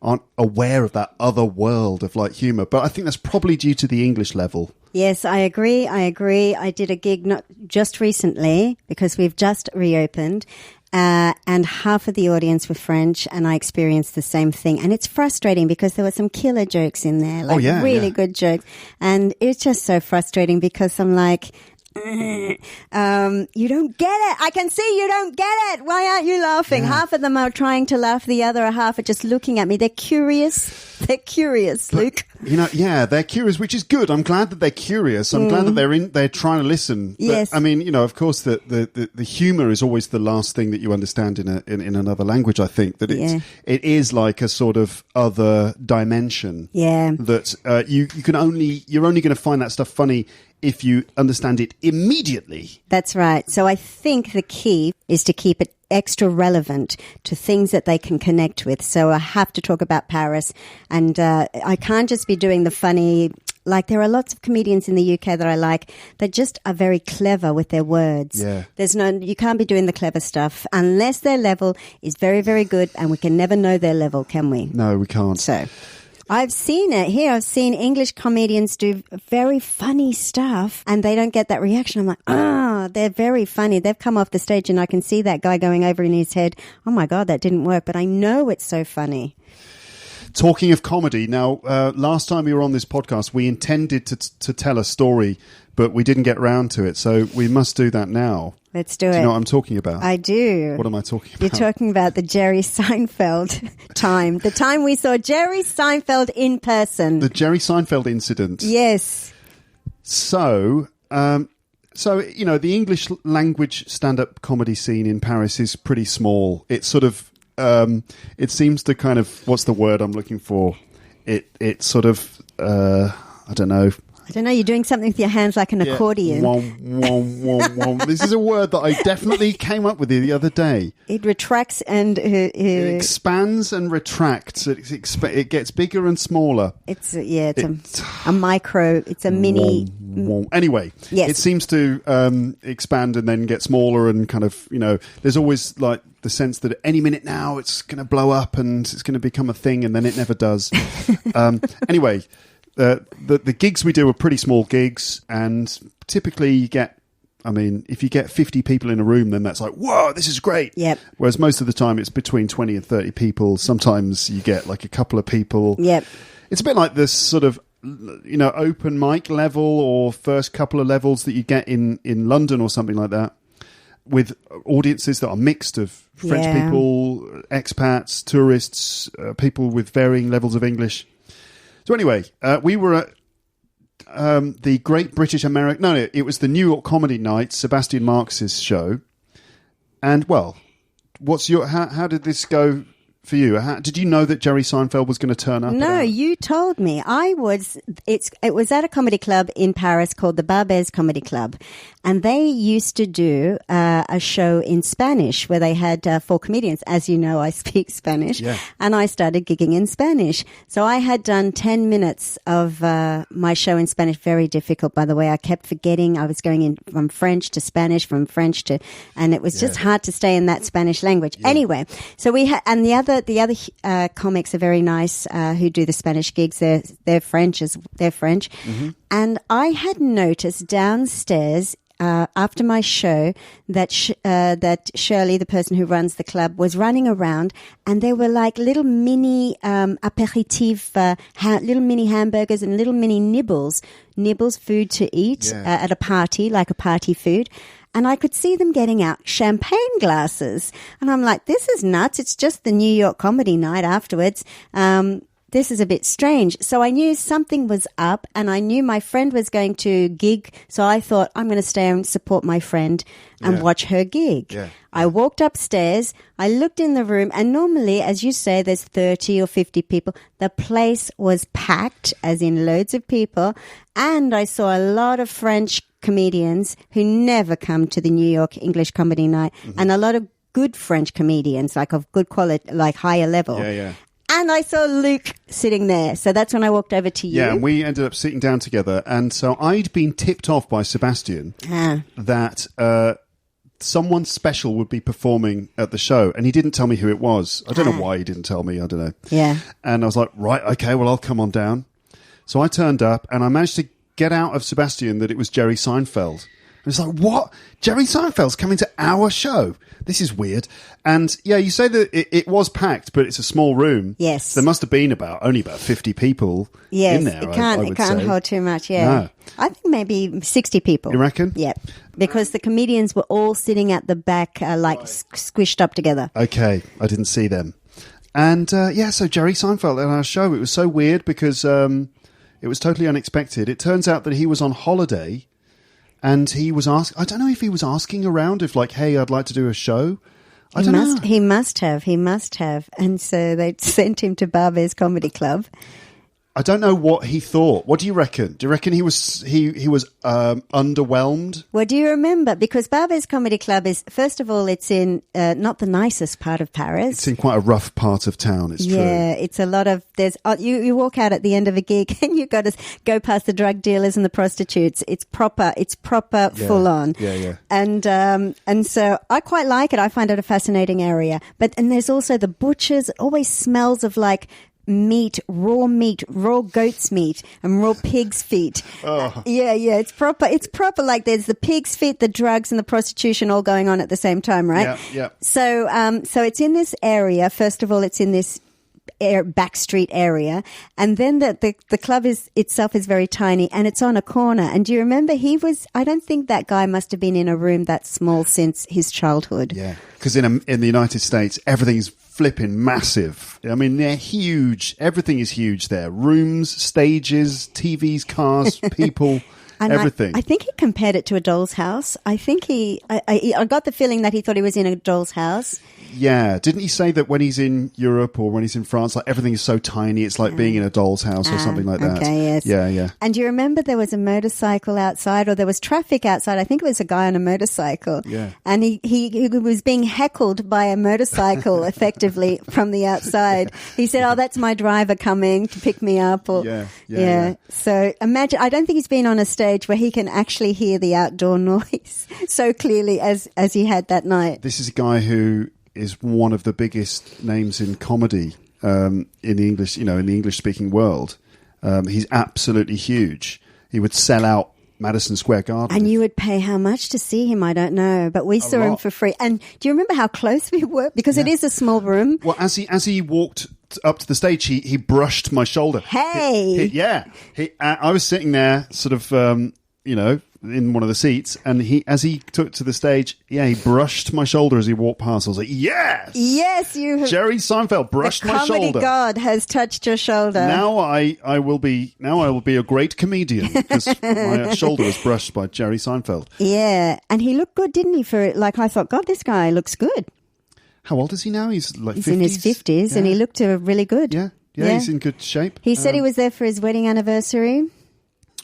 aren't aware of that other world of like humour. But I think that's probably due to the English level. Yes, I agree. I did a gig not just recently, because we've just reopened, and half of the audience were French, and I experienced the same thing. And it's frustrating because there were some killer jokes in there, like really good jokes. And it's just so frustrating because I'm like, you don't get it. I can see you don't get it. Why aren't you laughing? Yeah. Half of them are trying to laugh. The other half are just looking at me. They're curious. Luke. They're curious, which is good. I'm glad that they're curious. I'm glad that they're trying to listen. But, yes. I mean, of course, the humor is always the last thing that you understand in another language. I think that it is like a sort of other dimension. Yeah. That you're only going to find that stuff funny if you understand it immediately. That's right. So I think the key is to keep it extra relevant to things that they can connect with. So I have to talk about Paris, and I can't just be doing the funny. Like, there are lots of comedians in the UK that I like that just are very clever with their words. Yeah. You can't be doing the clever stuff unless their level is very, very good, and we can never know their level, can we? No, we can't. So I've seen it here. I've seen English comedians do very funny stuff and they don't get that reaction. I'm like, they're very funny. They've come off the stage and I can see that guy going over in his head, oh my God, that didn't work. But I know it's so funny. Talking of comedy, now, last time we were on this podcast, we intended to tell a story, but we didn't get round to it. So we must do that now. Let's do it. Do you know what I'm talking about? I do. What am I talking about? You're talking about the Jerry Seinfeld time. The time we saw Jerry Seinfeld in person. The Jerry Seinfeld incident. Yes. So, the English language stand-up comedy scene in Paris is pretty small. It's sort of, it seems to kind of, what's the word I'm looking for? It sort of, I don't know. You're doing something with your hands like an accordion. This is a word that I definitely came up with the other day. It retracts and... It expands and retracts. It gets bigger and smaller. It's a micro, it's a mini... Anyway, yes. It seems to expand and then get smaller and kind of, there's always like the sense that at any minute now it's going to blow up and it's going to become a thing, and then it never does. Anyway... The gigs we do are pretty small gigs, and typically you get, if you get 50 people in a room, then that's like, whoa, this is great. Yep. Whereas most of the time it's between 20 and 30 people. Sometimes you get like a couple of people. Yep. It's a bit like this sort of, open mic level or first couple of levels that you get in London or something like that, with audiences that are mixed of French people, expats, tourists, people with varying levels of English. So anyway, we were at the Great British American... No, it was the New York Comedy Night, Sebastian Marx's show. And, well, how did this go for you? Did you know that Jerry Seinfeld was going to turn up? No, you told me. It was at a comedy club in Paris called the Barbès Comedy Club. And they used to do a show in Spanish where they had 4 comedians. As you know, I speak Spanish. Yeah. And I started gigging in Spanish. So I had done 10 minutes of my show in Spanish. Very difficult, by the way. I kept forgetting. I was going in from French to Spanish, from French to... And it was just hard to stay in that Spanish language. Yeah. Anyway, so we had... And the other comics are very nice who do the Spanish gigs. They're French. Mm-hmm. And I had noticed downstairs... after my show, that Shirley, the person who runs the club, was running around, and there were like little mini aperitif, little mini hamburgers and little mini nibbles, food to eat at a party, like a party food. And I could see them getting out champagne glasses, and I'm like, this is nuts. It's just the New York comedy night afterwards. This is a bit strange. So I knew something was up, and I knew my friend was going to gig. So I thought, I'm going to stay and support my friend and watch her gig. Yeah. I walked upstairs. I looked in the room, and normally, as you say, there's 30 or 50 people. The place was packed, as in loads of people. And I saw a lot of French comedians who never come to the New York English Comedy Night, and a lot of good French comedians, like of good quality, like higher level. Yeah, yeah. And I saw Luke sitting there. So that's when I walked over to you. Yeah, and we ended up sitting down together. And so I'd been tipped off by Sebastian that someone special would be performing at the show. And he didn't tell me who it was. I don't know why he didn't tell me. I don't know. Yeah. And I was like, right, okay, well, I'll come on down. So I turned up, and I managed to get out of Sebastian that it was Jerry Seinfeld. And it's like, what? Jerry Seinfeld's coming to our show? This is weird. And yeah, you say that it was packed, but it's a small room. Yes. So there must have been only about 50 people in there. It can't hold too much, yeah. No. I think maybe 60 people. You reckon? Yeah. Because the comedians were all sitting at the back, squished up together. Okay. I didn't see them. And so Jerry Seinfeld at our show, it was so weird because it was totally unexpected. It turns out that he was on holiday. And he was I don't know if he was asking around if like, hey, I'd like to do a show. I don't know. He must have. And so they sent him to Barbès Comedy Club. I don't know what he thought. What do you reckon? Do you reckon he was underwhelmed? Well, do you remember? Because Barbès Comedy Club is, first of all, it's in not the nicest part of Paris. It's in quite a rough part of town. It's true. Yeah, it's a lot of you walk out at the end of a gig and you've got to go past the drug dealers and the prostitutes. It's proper full on. Yeah, yeah. And so I quite like it. I find it a fascinating area. And there's also the butchers. It always smells of like meat, raw goat's meat and raw pig's feet. Oh. Yeah, it's proper. Like there's the pig's feet, the drugs and the prostitution all going on at the same time, right? Yeah. So it's in this area. First of all, it's in this back street area, and then the club itself is very tiny, and it's on a corner. And do you remember I don't think that guy must have been in a room that small since his childhood. Yeah, because in the United States, everything's flipping massive. I mean, they're huge. Everything is huge there. Rooms, stages, TVs, cars, people, everything. I think he compared it to a doll's house. I think I got the feeling that he thought he was in a doll's house. Yeah. Didn't he say that when he's in Europe or when he's in France, like everything is so tiny, it's like being in a doll's house or something like that? Okay, yes. Yeah. And do you remember there was a motorcycle outside, or there was traffic outside? I think it was a guy on a motorcycle. Yeah. And he was being heckled by a motorcycle effectively from the outside. He said, "Oh, that's my driver coming to pick me up." Or, yeah. So imagine, I don't think he's been on a stage where he can actually hear the outdoor noise so clearly as he had that night. This is a guy who is one of the biggest names in comedy in the English, in the English-speaking world. He's absolutely huge. He would sell out Madison Square Garden. And you would pay how much to see him? I don't know, but we saw him for free. And do you remember how close we were? Because it is a small room. Well, as he walked up to the stage, he brushed my shoulder. Hey! I was sitting there, sort of, in one of the seats, and as he took to the stage, he brushed my shoulder as he walked past. I was like, yes, you have. Jerry Seinfeld brushed my shoulder. The comedy god has touched your shoulder. Now I will be a great comedian because my shoulder was brushed by Jerry Seinfeld. Yeah, and he looked good, didn't he? I thought, God, this guy looks good. how old is he now? He's like 50s? He's in his 50s, and he looked really good. Yeah, he's in good shape. He said he was there for his wedding anniversary.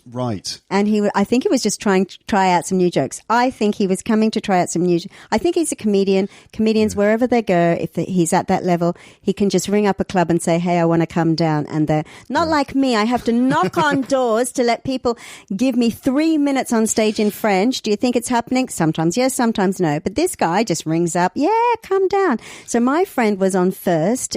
Right. And I think he was just trying to try out some new jokes. I think he was coming to try out some new. I think he's a comedian. Comedians, wherever they go, if he's at that level, he can just ring up a club and say, hey, I want to come down. And they're not like me. I have to knock on doors to let people give me 3 minutes on stage in French. Do you think it's happening? Sometimes yes, sometimes no. But this guy just rings up, yeah, come down. So my friend was on first.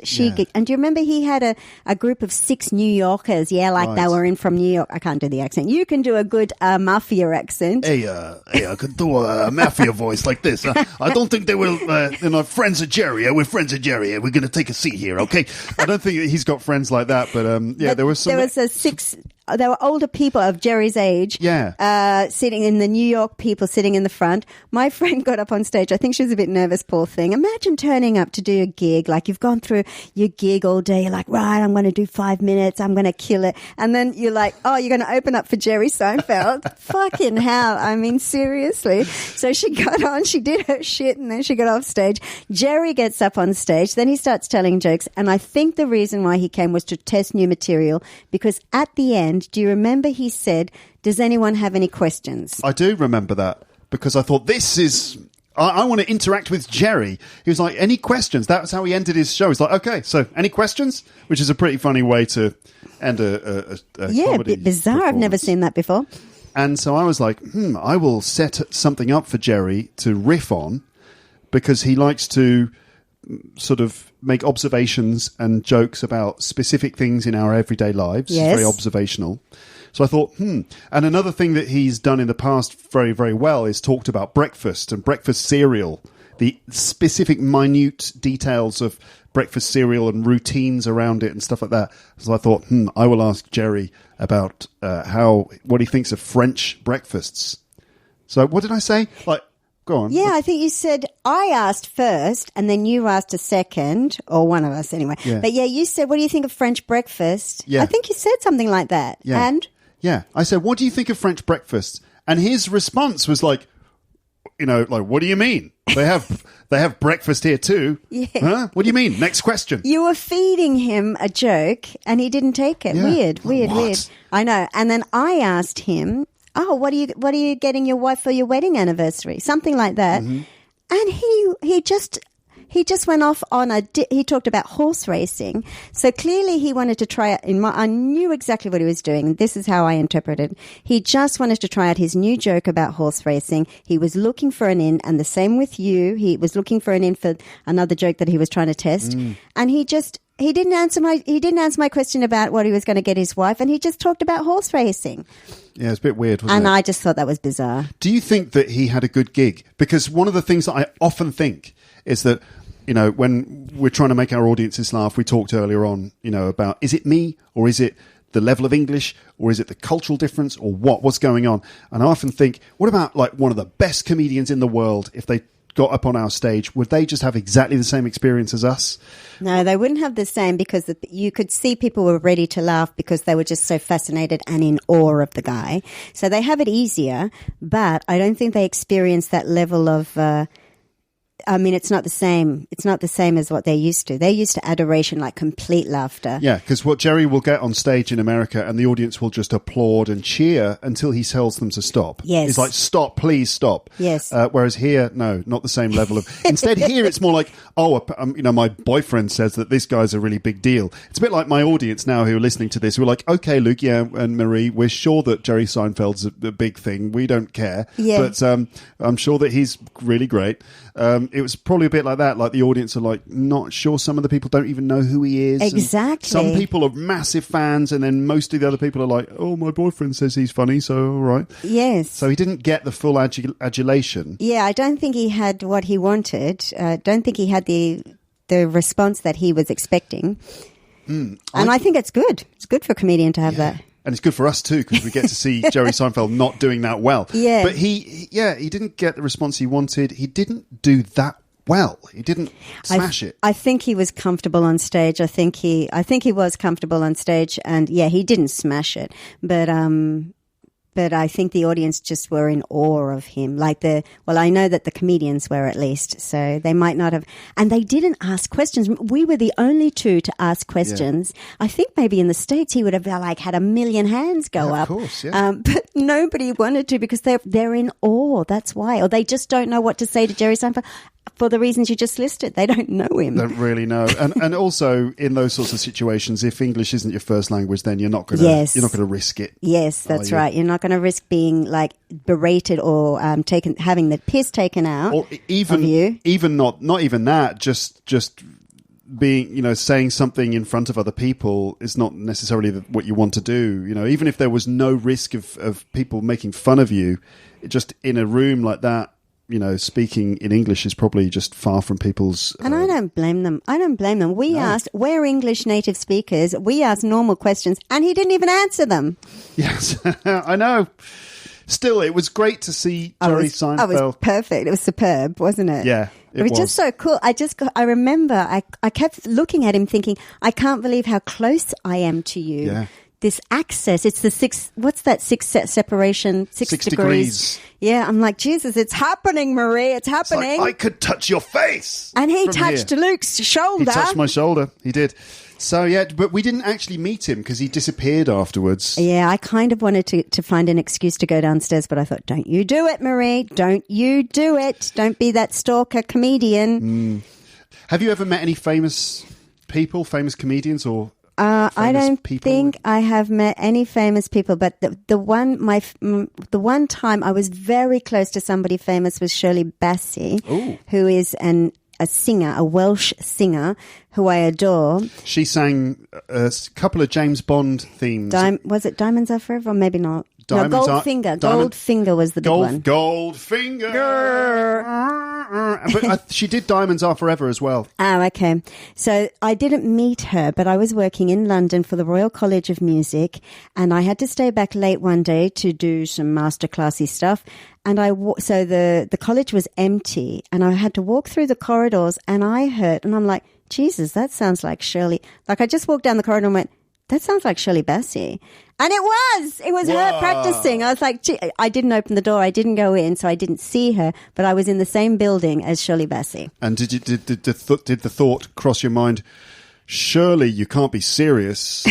And do you remember he had a group of 6 New Yorkers? Yeah, like they were in from New York. I can't do the accent. You can do a good mafia accent. Hey, I could do a mafia voice like this. I don't think they will, friends of Jerry. We're friends of Jerry. We're going to take a seat here, okay? I don't think he's got friends like that, but there was some... There was there were older people of Jerry's age. Yeah. Sitting in the New York people sitting in the front. My friend got up on stage. I think she was a bit nervous, poor thing. Imagine turning up to do a gig. Like you've gone through your gig all day. You're like, right, I'm going to do 5 minutes. I'm going to kill it. And then you're like, oh, you're going to open up for Jerry Seinfeld. Fucking hell. I mean, seriously. So she got on, she did her shit, and then she got off stage. Jerry gets up on stage. Then he starts telling jokes. And I think the reason why he came was to test new material, because at the end, do you remember he said, does anyone have any questions? I do remember that, because I thought I want to interact with Jerry. He was like, any questions? That was how he ended his show. He's like, okay, so any questions? Which is a pretty funny way to end a yeah, comedy a bit bizarre. I've never seen that before. And so I was like, I will set something up for Jerry to riff on, because he likes to sort of make observations and jokes about specific things in our everyday lives. Yes. Very observational. So I thought, And another thing that he's done in the past very, very well is talked about breakfast and breakfast cereal, the specific minute details of breakfast cereal and routines around it and stuff like that. So I thought, I will ask Jerry about what he thinks of French breakfasts. So what did I say? Go on. Yeah, I think you said I asked first and then you asked a second, or one of us anyway. Yeah. But yeah, you said, what do you think of French breakfast? Yeah. I think you said something like that. Yeah. And? Yeah. I said, what do you think of French breakfast? And his response was like, what do you mean? They have breakfast here too. Yeah. Huh? What do you mean? Next question. You were feeding him a joke and he didn't take it. Yeah. Weird. I know. And then I asked him, oh, what are you getting your wife for your wedding anniversary? Something like that. Mm-hmm. And he just went off on he talked about horse racing. So clearly he wanted to try it. I knew exactly what he was doing. This is how I interpreted. He just wanted to try out his new joke about horse racing. He was looking for an in, and the same with you. He was looking for an in for another joke that he was trying to test. And he didn't answer my question about what he was going to get his wife, and he just talked about horse racing. Yeah, it's a bit weird, wasn't it? And I just thought that was bizarre. Do you think that he had a good gig? Because one of the things that I often think is that, when we're trying to make our audiences laugh, we talked earlier on, about, is it me, or is it the level of English, or is it the cultural difference, or what's going on? And I often think, what about one of the best comedians in the world, if they got up on our stage, would they just have exactly the same experience as us? No, they wouldn't have the same, because you could see people were ready to laugh because they were just so fascinated and in awe of the guy. So they have it easier, but I don't think they experience that level of... it's not the same. It's not the same as what they're used to. They're used to adoration, like complete laughter. Yeah, because what Jerry will get on stage in America, and the audience will just applaud and cheer until he tells them to stop. Yes. It's like, stop, please stop. Yes. Whereas here, no, not the same level of... Instead, here it's more like, my boyfriend says that this guy's a really big deal. It's a bit like my audience now who are listening to this, who are like, okay, Luke, yeah, and Marie, we're sure that Jerry Seinfeld's a big thing. We don't care. Yeah. But I'm sure that he's really great. It was probably a bit like that. Like the audience are not sure. Some of the people don't even know who he is. Exactly. Some people are massive fans, and then most of the other people are like, "Oh, my boyfriend says he's funny, so all right." Yes. So he didn't get the full adulation. Yeah, I don't think he had what he wanted. I don't think he had the response that he was expecting. And I think it's good. It's good for a comedian to have that. And it's good for us too, because we get to see Jerry Seinfeld not doing that well. Yeah. But he didn't get the response he wanted. He didn't do that well. He didn't smash it. I think he was comfortable on stage. I think he was comfortable on stage, and yeah, he didn't smash it. But But I think the audience just were in awe of him. I know that the comedians were at least, so they might not have. And they didn't ask questions. We were the only two to ask questions. Yeah. I think maybe in the States he would have had a million hands go up. Of course, yeah. But nobody wanted to because they're in awe. That's why. Or they just don't know what to say to Jerry Seinfeld. For the reasons you just listed, they don't know him. Don't really know, and also in those sorts of situations, if English isn't your first language, then you're not going to risk it. Yes, that's right. You're not going to risk being berated or having the piss taken out, or even of you. Even not even that. Just being saying something in front of other people is not necessarily what you want to do. Even if there was no risk of people making fun of you, just in a room like that. Speaking in English is probably just far from people's... And I don't blame them. We're English native speakers. We asked normal questions and he didn't even answer them. Yes, I know. Still, it was great to see Jerry Seinfeld. It was perfect. It was superb, wasn't it? Yeah, it was just so cool. I remember I kept looking at him thinking, I can't believe how close I am to you. Yeah. This access, it's the six separation, 6 degrees. Yeah, I'm like, Jesus, it's happening, Marie, it's happening. It's like I could touch your face. And he touched Luke's shoulder. He touched my shoulder, he did. So, yeah, but we didn't actually meet him because he disappeared afterwards. Yeah, I kind of wanted to find an excuse to go downstairs, but I thought, don't you do it, Marie. Don't you do it. Don't be that stalker comedian. Have you ever met any famous people, famous comedians or... I don't think I have met any famous people, but the one time I was very close to somebody famous was Shirley Bassey, who is a singer, a Welsh singer who I adore. She sang a couple of James Bond themes. Was it Diamonds Are Forever or maybe not? Goldfinger. Goldfinger was the big one. Goldfinger. But she did Diamonds Are Forever as well. Oh, okay. So I didn't meet her, but I was working in London for the Royal College of Music, and I had to stay back late one day to do some masterclassy stuff. And so the college was empty, and I had to walk through the corridors, and I heard, and I'm like, Jesus, that sounds like Shirley. I just walked down the corridor and went, that sounds like Shirley Bassey. And it was her practicing. I was like, gee, I didn't open the door. I didn't go in, so I didn't see her, but I was in the same building as Shirley Bassey. And did the thought cross your mind, Shirley, you can't be serious?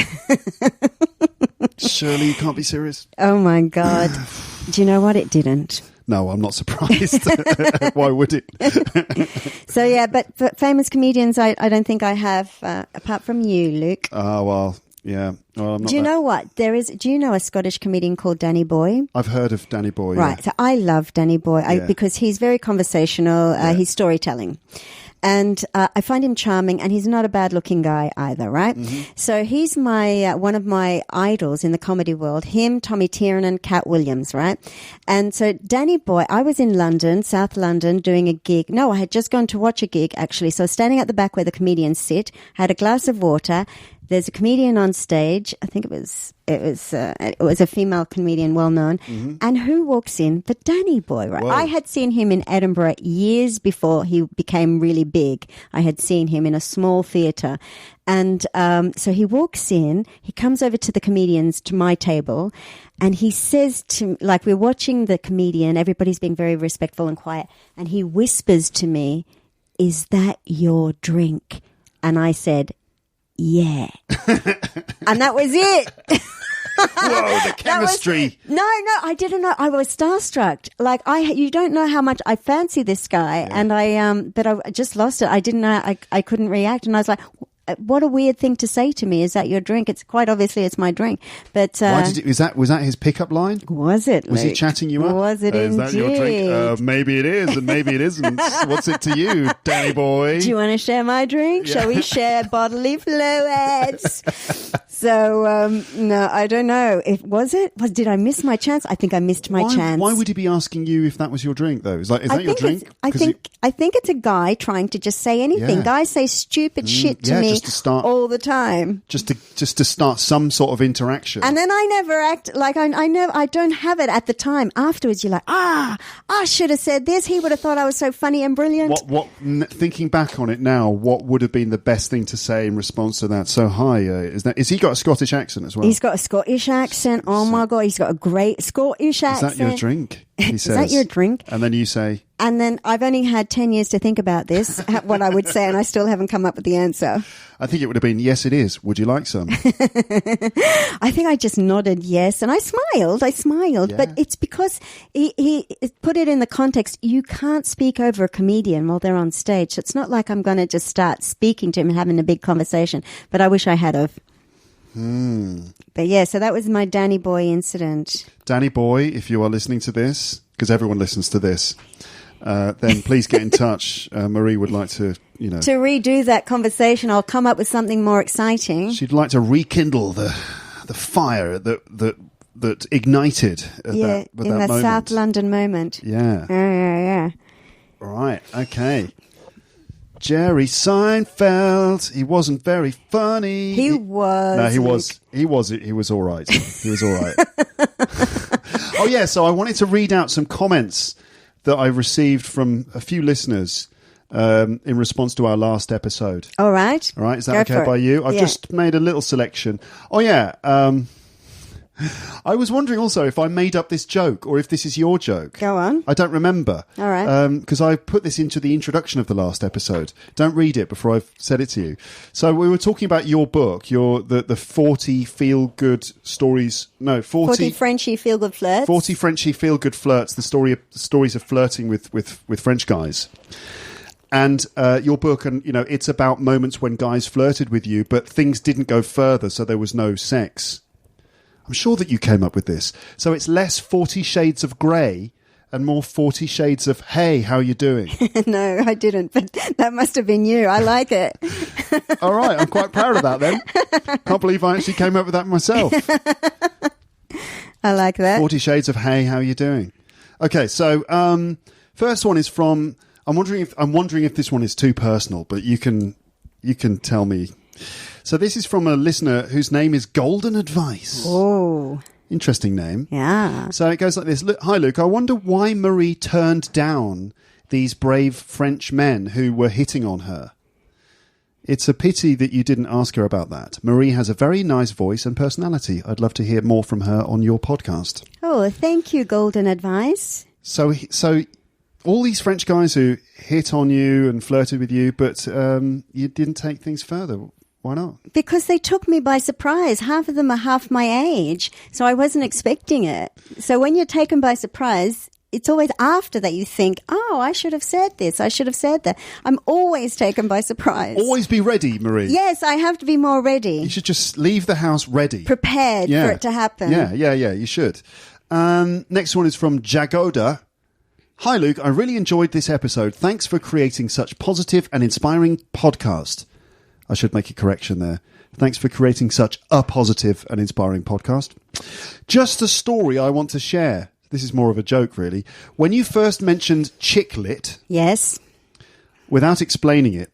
Shirley, you can't be serious? Oh my God. Do you know what? It didn't. No, I'm not surprised. Why would it? So, yeah, but for famous comedians, I don't think I have, apart from you, Luke. Oh, well, yeah. Well, I'm not. Do you know what? Do you know a Scottish comedian called Danny Boy? I've heard of Danny Boy. Right. Yeah. So I love Danny Boy because he's very conversational. He's storytelling. And I find him charming, and he's not a bad-looking guy either, right? Mm-hmm. So he's one of my idols in the comedy world. Him, Tommy Tiernan, Cat Williams, right? And so Danny Boy, I was in London, South London, doing a gig. No, I had just gone to watch a gig, actually. So standing at the back where the comedians sit, had a glass of water. There's a comedian on stage. I think it was a female comedian, well known. Mm-hmm. And who walks in? But Danny Boy, right? Whoa. I had seen him in Edinburgh years before he became really big. I had seen him in a small theatre. And so he walks in, he comes over to the comedians, to my table, and he says to, we're watching the comedian, everybody's being very respectful and quiet, and he whispers to me, "Is that your drink?" And I said, "Yeah." And that was it. Whoa, the chemistry. No, I didn't know. I was starstruck. You don't know how much I fancy this guy. Yeah. And but I just lost it. I didn't know, I couldn't react. And I was like, what a weird thing to say to me. Is that your drink? It's quite obviously it's my drink. But was that his pickup line? Was it? Was he chatting you up? Was it indeed? Is that your drink? Maybe it is, and maybe it isn't. What's it to you, Danny Boy? Do you want to share my drink? Yeah. Shall we share bodily fluids? So no, I don't know. Did I miss my chance? I think I missed my chance. Why would he be asking you if that was your drink, though? Is that your drink? I think it's a guy trying to just say anything. Yeah. Guys say stupid shit to me. Just to start, all the time. Just to start some sort of interaction. And then I never act like I don't have it at the time. Afterwards, you're like, I should have said this. He would have thought I was so funny and brilliant. Thinking back on it now, what would have been the best thing to say in response to that? So, hi, is he got got a Scottish accent as well. He's got a Scottish accent. Oh my God, he's got a great Scottish accent. Is that your drink? He says. Is that your drink? And then you say... And then I've only had 10 years to think about this, what I would say, and I still haven't come up with the answer. I think it would have been, yes, it is. Would you like some? I think I just nodded yes, and I smiled. Yeah. But it's because he put it in the context, you can't speak over a comedian while they're on stage. So it's not like I'm going to just start speaking to him and having a big conversation, but I wish I had of. But yeah, so that was my Danny Boy incident. Danny Boy, if you are listening to this, because everyone listens to this, then please get in touch. Marie would like to, to redo that conversation. I'll come up with something more exciting. She'd like to rekindle the fire that ignited at that moment. South London moment. Yeah. Yeah. Right. Okay. Jerry Seinfeld. He wasn't very funny. He was. No, he was. He was all right. He was all right. Oh yeah. So I wanted to read out some comments that I received from a few listeners in response to our last episode. All right. All right. Is that okay by you? I've just made a little selection. Oh yeah. I was wondering also if I made up this joke or if this is your joke. Go on. I don't remember. All right. Because I put this into the introduction of the last episode. Don't read it before I've said it to you. So we were talking about your book, the 40 feel-good stories. No, 40 Frenchy feel-good flirts. 40 Frenchy feel-good flirts, the stories of flirting with French guys. And your book, and it's about moments when guys flirted with you, but things didn't go further, so there was no sex. I'm sure that you came up with this. So it's less 40 Shades of Grey and more 40 Shades of, hey, how you doing? No, I didn't, but that must have been you. I like it. All right, I'm quite proud of that then. Can't believe I actually came up with that myself. I like that. 40 Shades of, hey, how you doing? Okay, so first one is from, I'm wondering if this one is too personal, but you can tell me. So this is from a listener whose name is Golden Advice. Oh. Interesting name. Yeah. So it goes like this. Hi, Luke. I wonder why Marie turned down these brave French men who were hitting on her. It's a pity that you didn't ask her about that. Marie has a very nice voice and personality. I'd love to hear more from her on your podcast. Oh, thank you, Golden Advice. So all these French guys who hit on you and flirted with you, but you didn't take things further. Why not? Because they took me by surprise. Half of them are half my age, so I wasn't expecting it. So when you're taken by surprise, it's always after that you think, oh, I should have said this, I should have said that. I'm always taken by surprise. Always be ready, Marie. Yes, I have to be more ready. You should just leave the house ready. Prepared for it to happen. Yeah, you should. Next one is from Jagoda. Hi, Luke. I really enjoyed this episode. Thanks for creating such positive and inspiring podcast. I should make a correction there. Thanks for creating such a positive and inspiring podcast. Just a story I want to share. This is more of a joke, really. When you first mentioned chick lit... Yes. Without explaining it,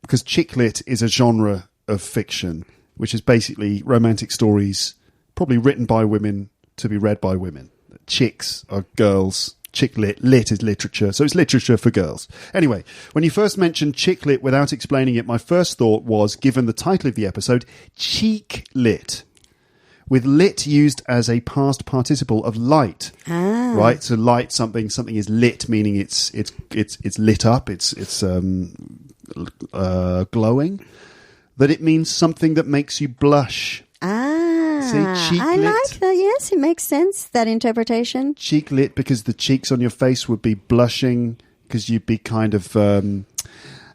because chick lit is a genre of fiction, which is basically romantic stories, probably written by women to be read by women. Chicks are girls... Chick lit. Lit is literature, so it's literature for girls. Anyway, when you first mentioned chick lit without explaining it, my first thought was, given the title of the episode, cheek lit, with lit used as a past participle of light. Right? So light, something is lit, meaning it's lit up, it's glowing. That it means something that makes you blush. I like that. Yes, it makes sense, that interpretation. Cheek lit because the cheeks on your face would be blushing because you'd be kind of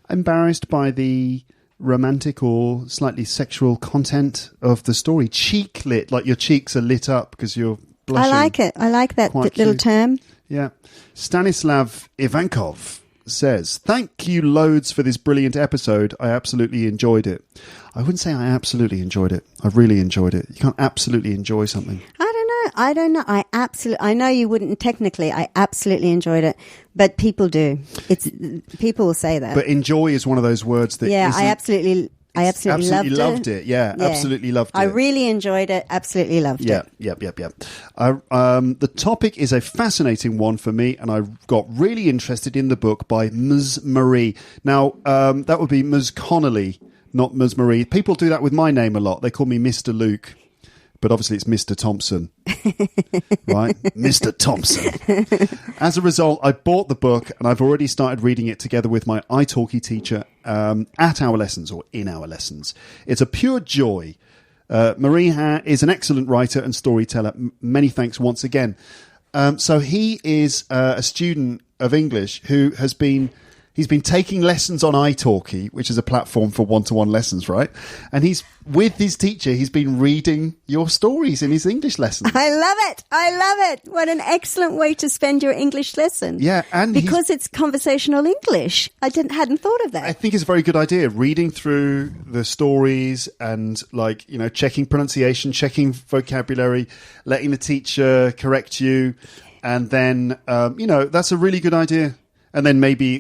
embarrassed by the romantic or slightly sexual content of the story. Cheek lit, like your cheeks are lit up because you're blushing. I like it. I like that little term. Yeah. Stanislav Ivankov says, thank you loads for this brilliant episode. I absolutely enjoyed it. I wouldn't say I absolutely enjoyed it. I really enjoyed it. You can't absolutely enjoy something. I don't know. I know you wouldn't technically. I absolutely enjoyed it, but people do. People will say that. But enjoy is one of those words that I absolutely loved it. Yeah, absolutely loved it. I really enjoyed it. Absolutely loved it. Yep. The topic is a fascinating one for me, and I got really interested in the book by Ms. Marie. Now, that would be Ms. Connolly, not Ms. Marie. People do that with my name a lot. They call me Mr. Luke, but obviously it's Mr. Thompson, right? Mr. Thompson. As a result, I bought the book and I've already started reading it together with my italki teacher at our lessons or in our lessons. It's a pure joy. Marie is an excellent writer and storyteller. Many thanks once again. So he is a student of English who he's been taking lessons on italki, which is a platform for one-to-one lessons, right? And he's with his teacher. He's been reading your stories in his English lessons. I love it. I love it. What an excellent way to spend your English lesson. Yeah, and because it's conversational English. I hadn't thought of that. I think it's a very good idea. Reading through the stories and checking pronunciation, checking vocabulary, letting the teacher correct you, and then that's a really good idea. And then maybe,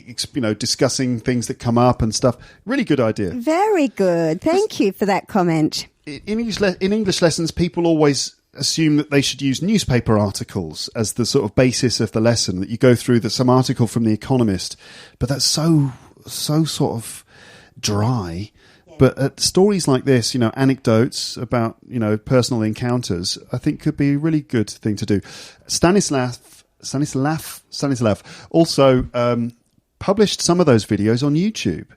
discussing things that come up and stuff. Really good idea. Very good. Thank you for that comment. In English lessons, people always assume that they should use newspaper articles as the sort of basis of the lesson, that you go through some article from The Economist. But that's so sort of dry. Yeah. But stories like this, anecdotes about, personal encounters, I think could be a really good thing to do. Stanislav also published some of those videos on YouTube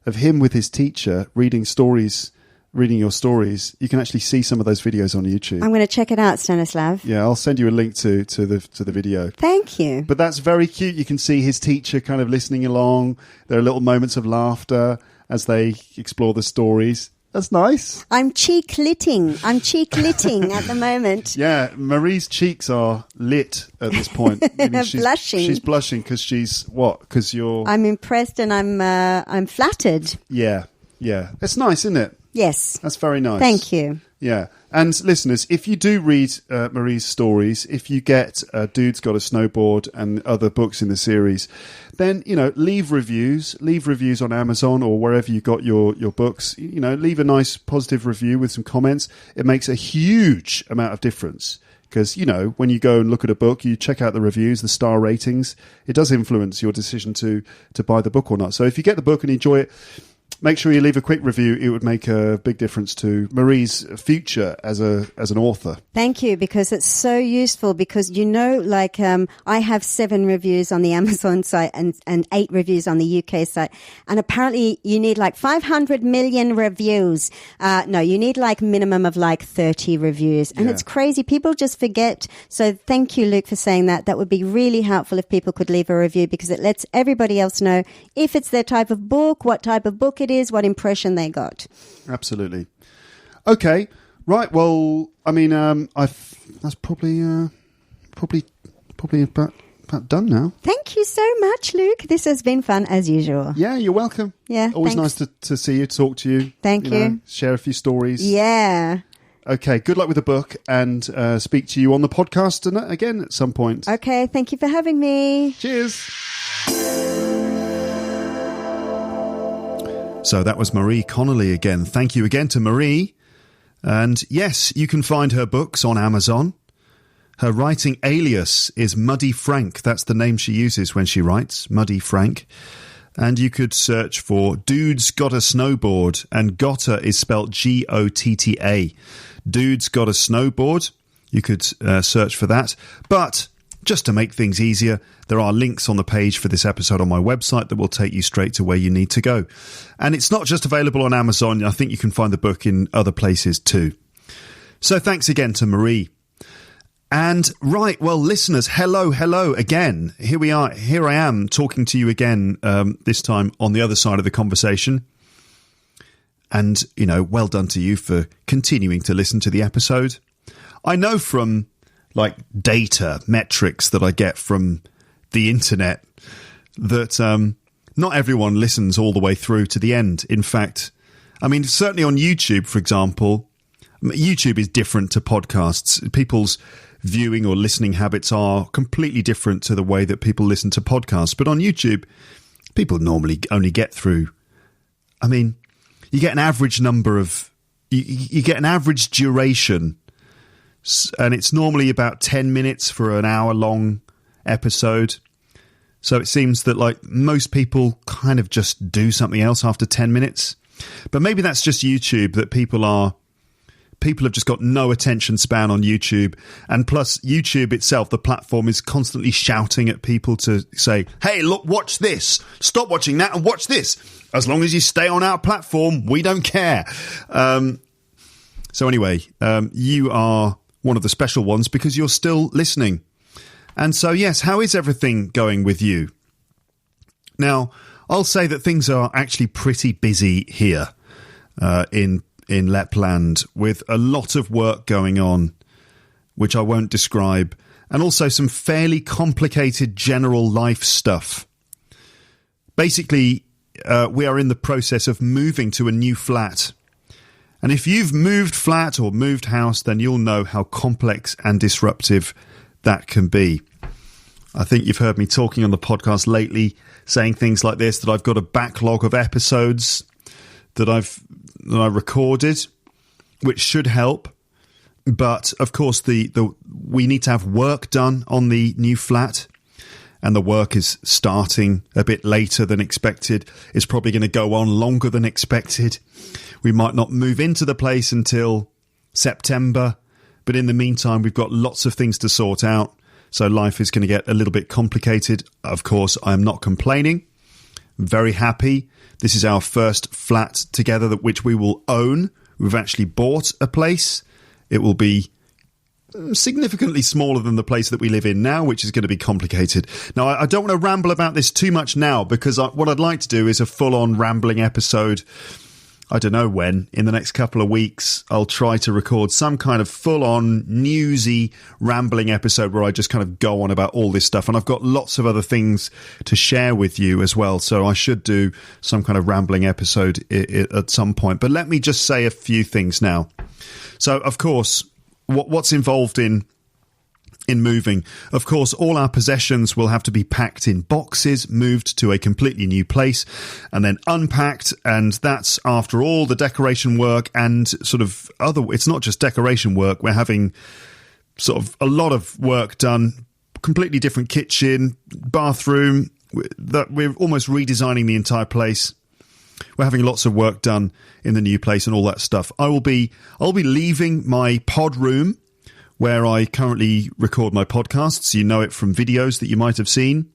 of him with his teacher reading your stories. You can actually see some of those videos on YouTube. I'm going to check it out, Stanislav. Yeah, I'll send you a link to the video. Thank you. But that's very cute. You can see his teacher kind of listening along. There are little moments of laughter as they explore the stories. That's nice. I'm cheek-litting at the moment. Yeah, Marie's cheeks are lit at this point. Blushing. She's blushing because she's what? Because you're... I'm impressed and I'm flattered. Yeah. It's nice, isn't it? Yes. That's very nice. Thank you. Yeah. And listeners, if you do read Marie's stories, if you get Dude's Got a Snowboard and other books in the series, then, leave reviews on Amazon or wherever you got your books. Leave a nice positive review with some comments. It makes a huge amount of difference because, when you go and look at a book, you check out the reviews, the star ratings. It does influence your decision to buy the book or not. So if you get the book and enjoy it, make sure you leave a quick review. It would make a big difference to Marie's future as an author. Thank you, because it's so useful because, I have 7 reviews on the Amazon site and 8 reviews on the UK site. And apparently you need 500 million reviews. No, you need minimum of 30 reviews. And It's crazy. People just forget. So thank you, Luke, for saying that. That would be really helpful if people could leave a review because it lets everybody else know if it's their type of book, what type of book it is, what impression they got. Absolutely. Okay. Right. Well, I mean, that's probably about done now. Thank you so much, Luke. This has been fun as usual. Yeah, you're welcome. Yeah. Always thanks. nice to see you, talk to you. Thank you. Share a few stories. Yeah. Okay. Good luck with the book and speak to you on the podcast again at some point. Okay. Thank you for having me. Cheers. So that was Marie Connolly again. Thank you again to Marie. And yes, you can find her books on Amazon. Her writing alias is Muddy Frank. That's the name she uses when she writes, Muddy Frank. And you could search for Dude's Got a Snowboard, and Gotta is spelt Gotta. Dude's Got a Snowboard. You could search for that. But just to make things easier, there are links on the page for this episode on my website that will take you straight to where you need to go. And it's not just available on Amazon. I think you can find the book in other places too. So thanks again to Marie. And right, well, listeners, hello again. Here I am talking to you again, this time on the other side of the conversation. And, well done to you for continuing to listen to the episode. I know from data metrics that I get from the internet that not everyone listens all the way through to the end. In fact, I mean, certainly on YouTube, for example, YouTube is different to podcasts. People's viewing or listening habits are completely different to the way that people listen to podcasts. But on YouTube, people normally only get through, I mean, you get an average number of, you get an average duration, and it's normally about 10 minutes for an hour-long episode. So it seems that most people kind of just do something else after 10 minutes. But maybe that's just YouTube, that people have just got no attention span on YouTube. And plus, YouTube itself, the platform, is constantly shouting at people to say, hey, look, watch this. Stop watching that and watch this. As long as you stay on our platform, we don't care. So anyway, you are one of the special ones because you're still listening. And so, yes, how is everything going with you? Now, I'll say that things are actually pretty busy here in Lapland, with a lot of work going on, which I won't describe, and also some fairly complicated general life stuff. Basically, we are in the process of moving to a new flat. And if you've moved flat or moved house, then you'll know how complex and disruptive that can be. I think you've heard me talking on the podcast lately, saying things like this, that I've got a backlog of episodes that I recorded, which should help. But of course, we need to have work done on the new flat, and the work is starting a bit later than expected. It's probably going to go on longer than expected. We might not move into the place until September, but in the meantime, we've got lots of things to sort out. So life is going to get a little bit complicated. Of course, I'm not complaining. I'm very happy. This is our first flat together, which we will own. We've actually bought a place. It will be significantly smaller than the place that we live in now, which is going to be complicated. Now, I don't want to ramble about this too much now, because what I'd like to do is a full-on rambling episode. I don't know when. In the next couple of weeks, I'll try to record some kind of full-on newsy rambling episode where I just kind of go on about all this stuff. And I've got lots of other things to share with you as well. So I should do some kind of rambling episode at some point. But let me just say a few things now. So, of course, what's involved in moving? Of course, all our possessions will have to be packed in boxes, moved to a completely new place, and then unpacked. And that's after all the decoration work and sort of it's not just decoration work. We're having sort of a lot of work done, completely different kitchen, bathroom, that we're almost redesigning the entire place. We're having lots of work done in the new place and all that stuff. I'll be leaving my pod room, where I currently record my podcasts. You know it from videos that you might have seen.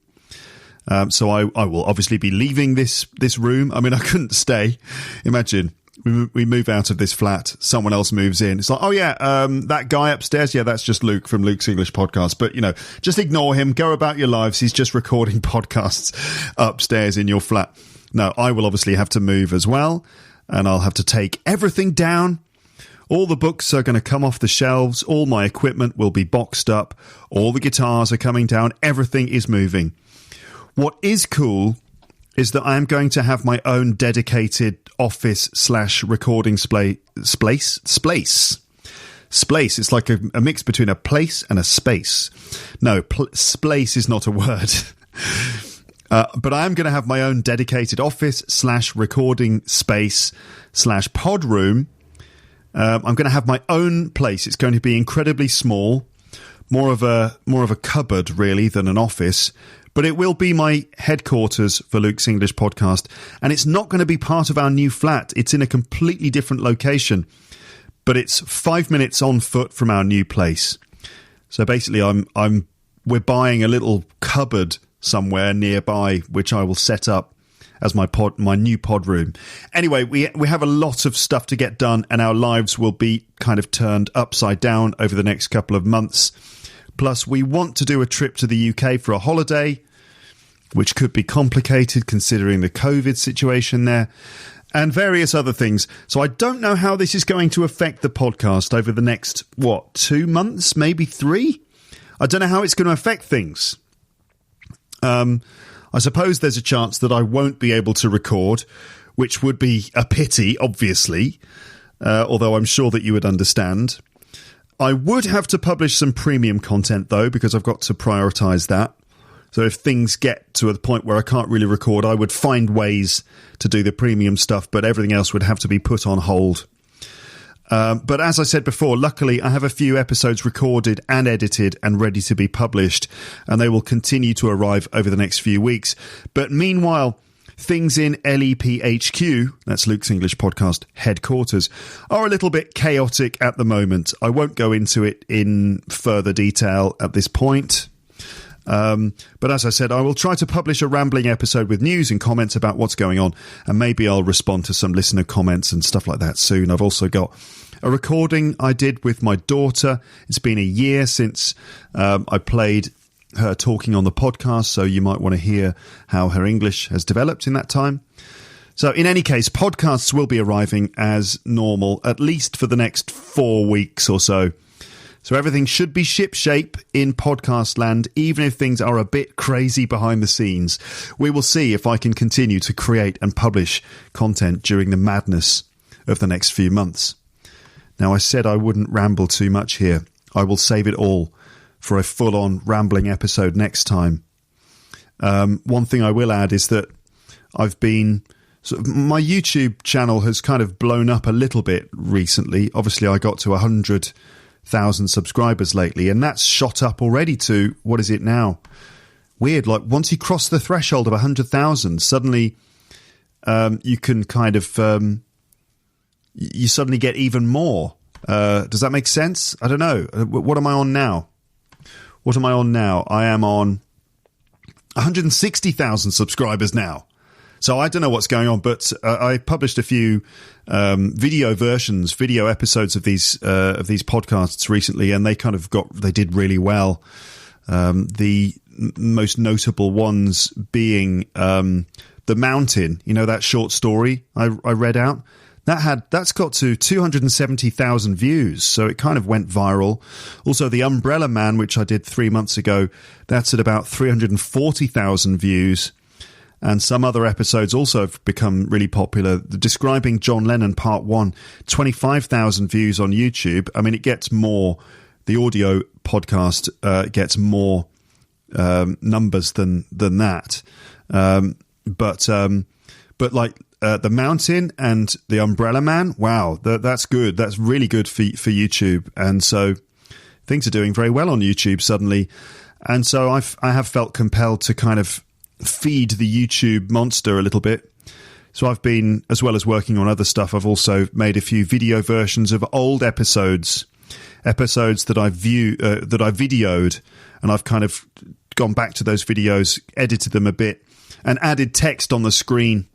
So I will obviously be leaving this room. I mean, I couldn't stay. Imagine we move out of this flat, someone else moves in. It's like, oh yeah, that guy upstairs, yeah, that's just Luke from Luke's English Podcast. But, just ignore him, go about your lives. He's just recording podcasts upstairs in your flat. No, I will obviously have to move as well, and I'll have to take everything down. All the books are going to come off the shelves. All my equipment will be boxed up. All the guitars are coming down. Everything is moving. What is cool is that I am going to have my own dedicated office/recording space. It's like a mix between a place and a space. No, splace is not a word. But I am going to have my own dedicated office/recording space/pod room. I'm going to have my own place. It's going to be incredibly small, more of a cupboard really than an office, but it will be my headquarters for Luke's English Podcast, and it's not going to be part of our new flat. It's in a completely different location, but it's 5 minutes on foot from our new place. So basically, we're buying a little cupboard somewhere nearby, which I will set up as my new pod room. Anyway, we have a lot of stuff to get done, and our lives will be kind of turned upside down over the next couple of months. Plus, we want to do a trip to the UK for a holiday, which could be complicated considering the COVID situation there, and various other things. So I don't know how this is going to affect the podcast over the next, 2 months, maybe 3? I don't know how it's going to affect things. I suppose there's a chance that I won't be able to record, which would be a pity, obviously, although I'm sure that you would understand. I would have to publish some premium content, though, because I've got to prioritise that. So if things get to a point where I can't really record, I would find ways to do the premium stuff, but everything else would have to be put on hold. But as I said before, luckily I have a few episodes recorded and edited and ready to be published, and they will continue to arrive over the next few weeks. But meanwhile, things in LEPHQ, that's Luke's English Podcast headquarters, are a little bit chaotic at the moment. I won't go into it in further detail at this point. But as I said, I will try to publish a rambling episode with news and comments about what's going on, and maybe I'll respond to some listener comments and stuff like that soon. I've also got a recording I did with my daughter. It's been a year since I played her talking on the podcast, so you might want to hear how her English has developed in that time. So in any case, podcasts will be arriving as normal, at least for the next 4 weeks or so. So everything should be shipshape in podcast land, even if things are a bit crazy behind the scenes. We will see if I can continue to create and publish content during the madness of the next few months. Now, I said I wouldn't ramble too much here. I will save it all for a full-on rambling episode next time. One thing I will add is that I've been... my YouTube channel has kind of blown up a little bit recently. Obviously, I got to 100,000 subscribers lately, and that's shot up already to, what is it now? Weird, like once you cross the threshold of 100,000, suddenly you can kind of, you suddenly get even more. Does that make sense? I don't know. What am I on now? I am on 160,000 subscribers now. So I don't know what's going on, but I published a few video episodes of these podcasts recently, and they did really well. The most notable ones being The Mountain, that short story I read out. That's got to 270,000 views, so it kind of went viral. Also, The Umbrella Man, which I did 3 months ago, that's at about 340,000 views. And some other episodes also have become really popular. Describing John Lennon Part 1, 25,000 views on YouTube. I mean, it gets more, the audio podcast gets more numbers than that. But like The Mountain and The Umbrella Man, wow, that's good. That's really good for YouTube. And so things are doing very well on YouTube suddenly. And so I have felt compelled to kind of feed the YouTube monster a little bit. So I've been, as well as working on other stuff, I've also made a few video versions of old episodes that I videoed, and I've kind of gone back to those videos, edited them a bit, and added text on the screen.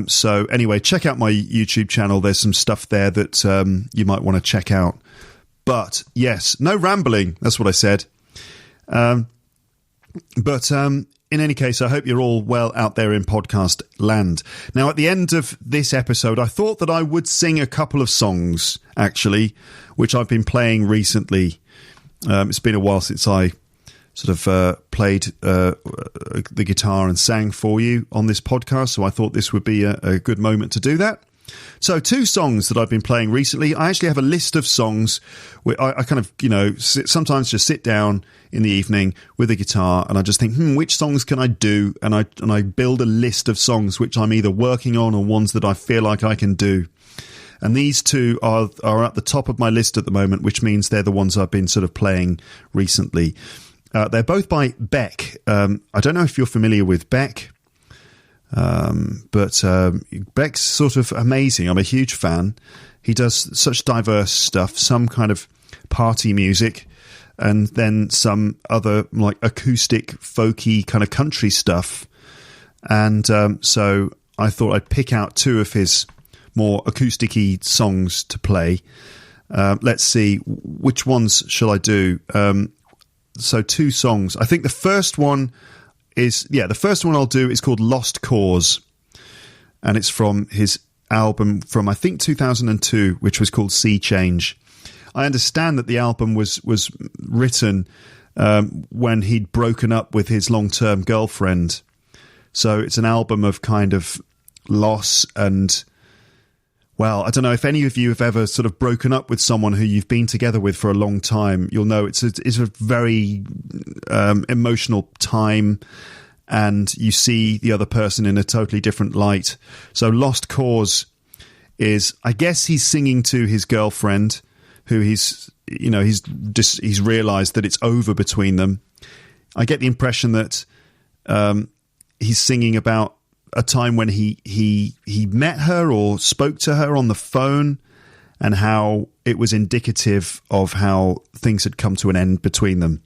So anyway, check out my YouTube channel. There's some stuff there that you might want to check out. But yes, no rambling. That's what I said. But in any case, I hope you're all well out there in podcast land. Now, at the end of this episode, I thought that I would sing a couple of songs, actually, which I've been playing recently. It's been a while since I sort of played the guitar and sang for you on this podcast, so I thought this would be a good moment to do that. So 2 songs that I've been playing recently. I actually have a list of songs where I kind of, sometimes just sit down in the evening with a guitar and I just think, which songs can I do? And I build a list of songs which I'm either working on or ones that I feel like I can do. And these 2 are at the top of my list at the moment, which means they're the ones I've been sort of playing recently. They're both by Beck. I don't know if you're familiar with Beck. But Beck's sort of amazing. I'm a huge fan. He does such diverse stuff, some kind of party music, and then some other like acoustic, folky kind of country stuff. And so I thought I'd pick out 2 of his more acoustic-y songs to play. Let's see, which ones shall I do? So 2 songs. I think the first one I'll do is called Lost Cause, and it's from his album from, I think, 2002, which was called Sea Change. I understand that the album was written when he'd broken up with his long-term girlfriend. So it's an album of kind of loss and, well, I don't know if any of you have ever sort of broken up with someone who you've been together with for a long time. You'll know it's a very emotional time, and you see the other person in a totally different light. So Lost Cause is, I guess he's singing to his girlfriend, who he's realised that it's over between them. I get the impression that he's singing about a time when he met her or spoke to her on the phone, and how it was indicative of how things had come to an end between them.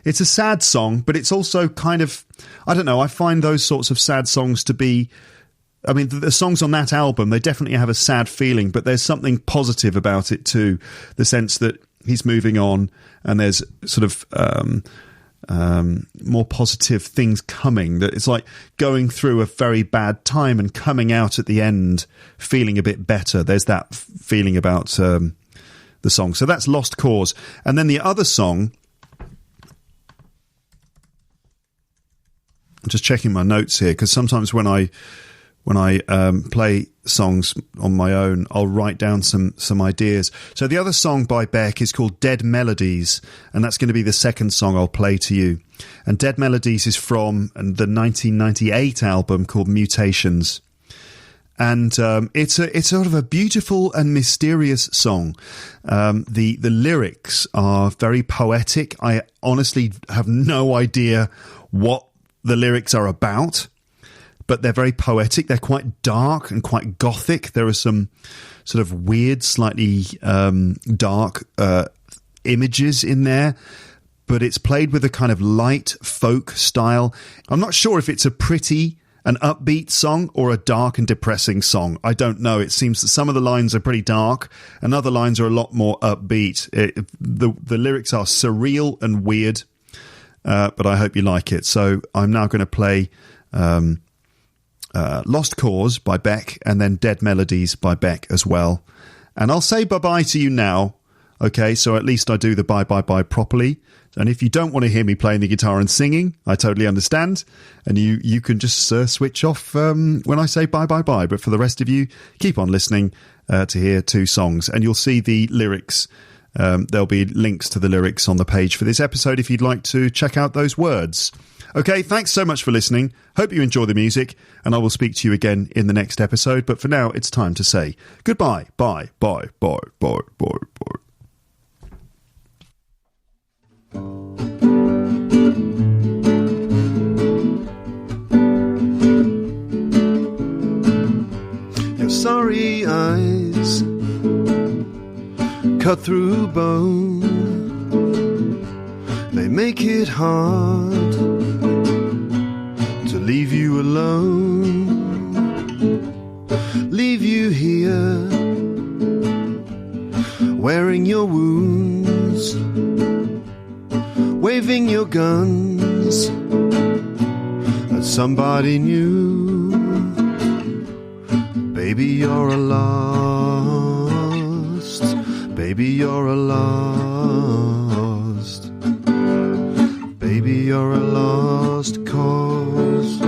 It's a sad song, but it's also kind of, I don't know, I find those sorts of sad songs to be, I mean, the songs on that album, they definitely have a sad feeling, but there's something positive about it too. The sense that he's moving on and there's sort of more positive things coming, that it's like going through a very bad time and coming out at the end feeling a bit better. There's that feeling about the song. So that's Lost Cause. And then the other song, I'm just checking my notes here, because sometimes when I play songs on my own, I'll write down some ideas. So the other song by Beck is called Dead Melodies, and that's going to be the second song I'll play to you. And Dead Melodies is from the 1998 album called Mutations. And it's sort of a beautiful and mysterious song. The lyrics are very poetic. I honestly have no idea what the lyrics are about, but they're very poetic. They're quite dark and quite gothic. There are some sort of weird, slightly dark images in there, but it's played with a kind of light folk style. I'm not sure if it's a pretty an upbeat song or a dark and depressing song. I don't know. It seems that some of the lines are pretty dark and other lines are a lot more upbeat. The lyrics are surreal and weird, but I hope you like it. So I'm now going to play Lost Cause by Beck and then Dead Melodies by Beck as well. And I'll say bye-bye to you now. Okay, so at least I do the bye-bye-bye properly. And if you don't want to hear me playing the guitar and singing, I totally understand. And you can just switch off when I say bye-bye-bye. But for the rest of you, keep on listening to hear two songs. And you'll see the lyrics. There'll be links to the lyrics on the page for this episode if you'd like to check out those words. Okay, thanks so much for listening. Hope you enjoy the music, and I will speak to you again in the next episode. But for now, it's time to say goodbye. Bye, bye, bye, bye, bye, bye. Your sorry eyes cut through bone. They make it hard to leave you alone. Leave you here, wearing your wounds, waving your guns at somebody new. Baby, you're a lost. Baby, you're a lost. Baby, you're a lost cause.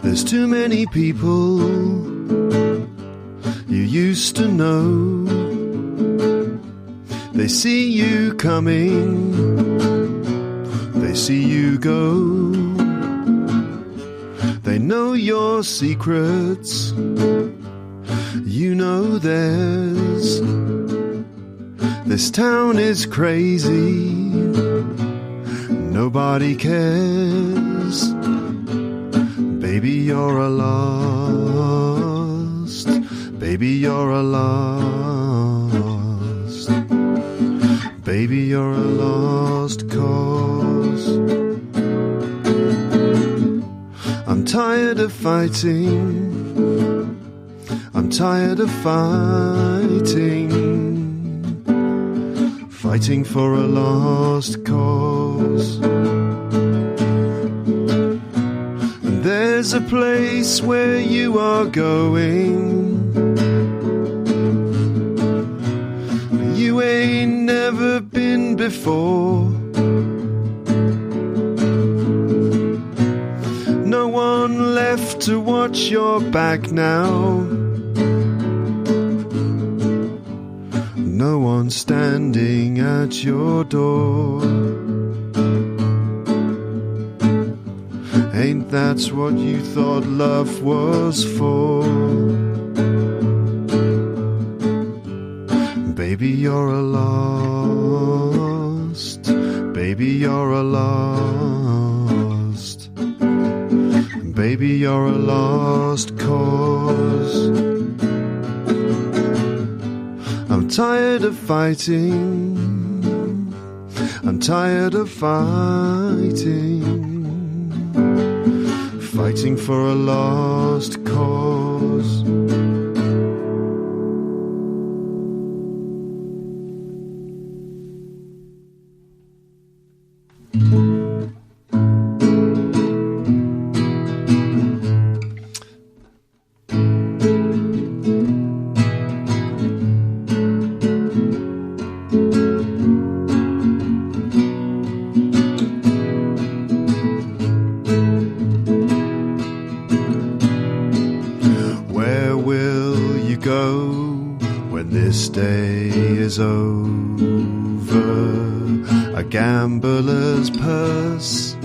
There's too many people you used to know. They see you coming, they see you go. They know your secrets, you know theirs. This town is crazy, nobody cares. Baby, you're a lost. Baby, you're a lost. Baby, you're a lost cause. I'm tired of fighting. I'm tired of fighting. Fighting for a lost cause. And there's a place where you are going. You ain't never been before. No one left to watch your back now. No one standing at your door. Ain't that what you thought love was for? Baby, you're a lost. Baby, you're a lost. maybe you're a lost cause. I'm tired of fighting. I'm tired of fighting for a lost cause. This day is over. A gambler's purse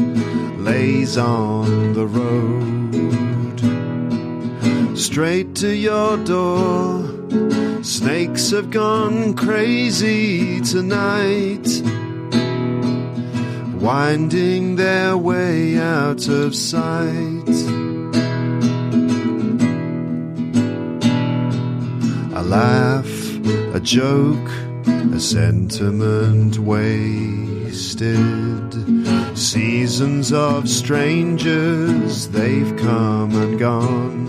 lays on the road. Straight to your door. Snakes have gone crazy tonight, winding their way out of sight. A laugh, a joke, a sentiment wasted. Seasons of strangers, they've come and gone.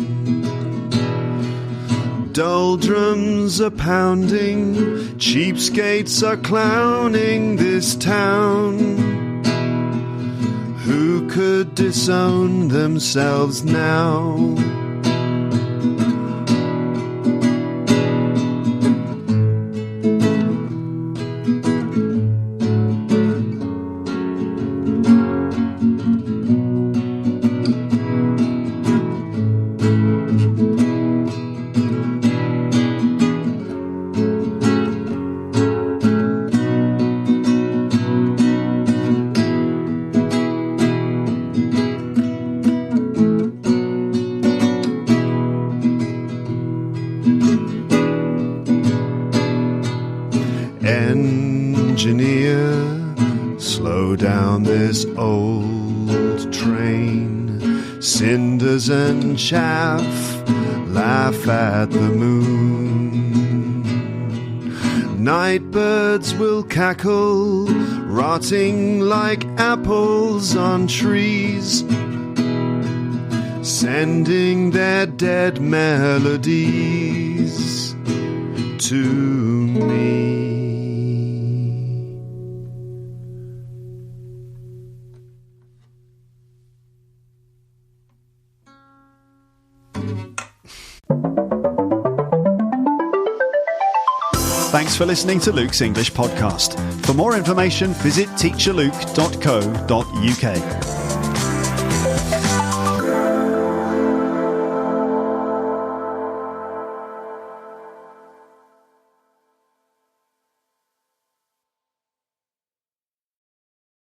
Doldrums are pounding, cheapskates are clowning this town. Who could disown themselves now? Engineer, slow down this old train. Cinders and chaff laugh at the moon. Nightbirds will cackle, rotting like apples on trees, sending their dead melodies to me. Thanks for listening to Luke's English podcast. For more information, visit teacherluke.co.uk.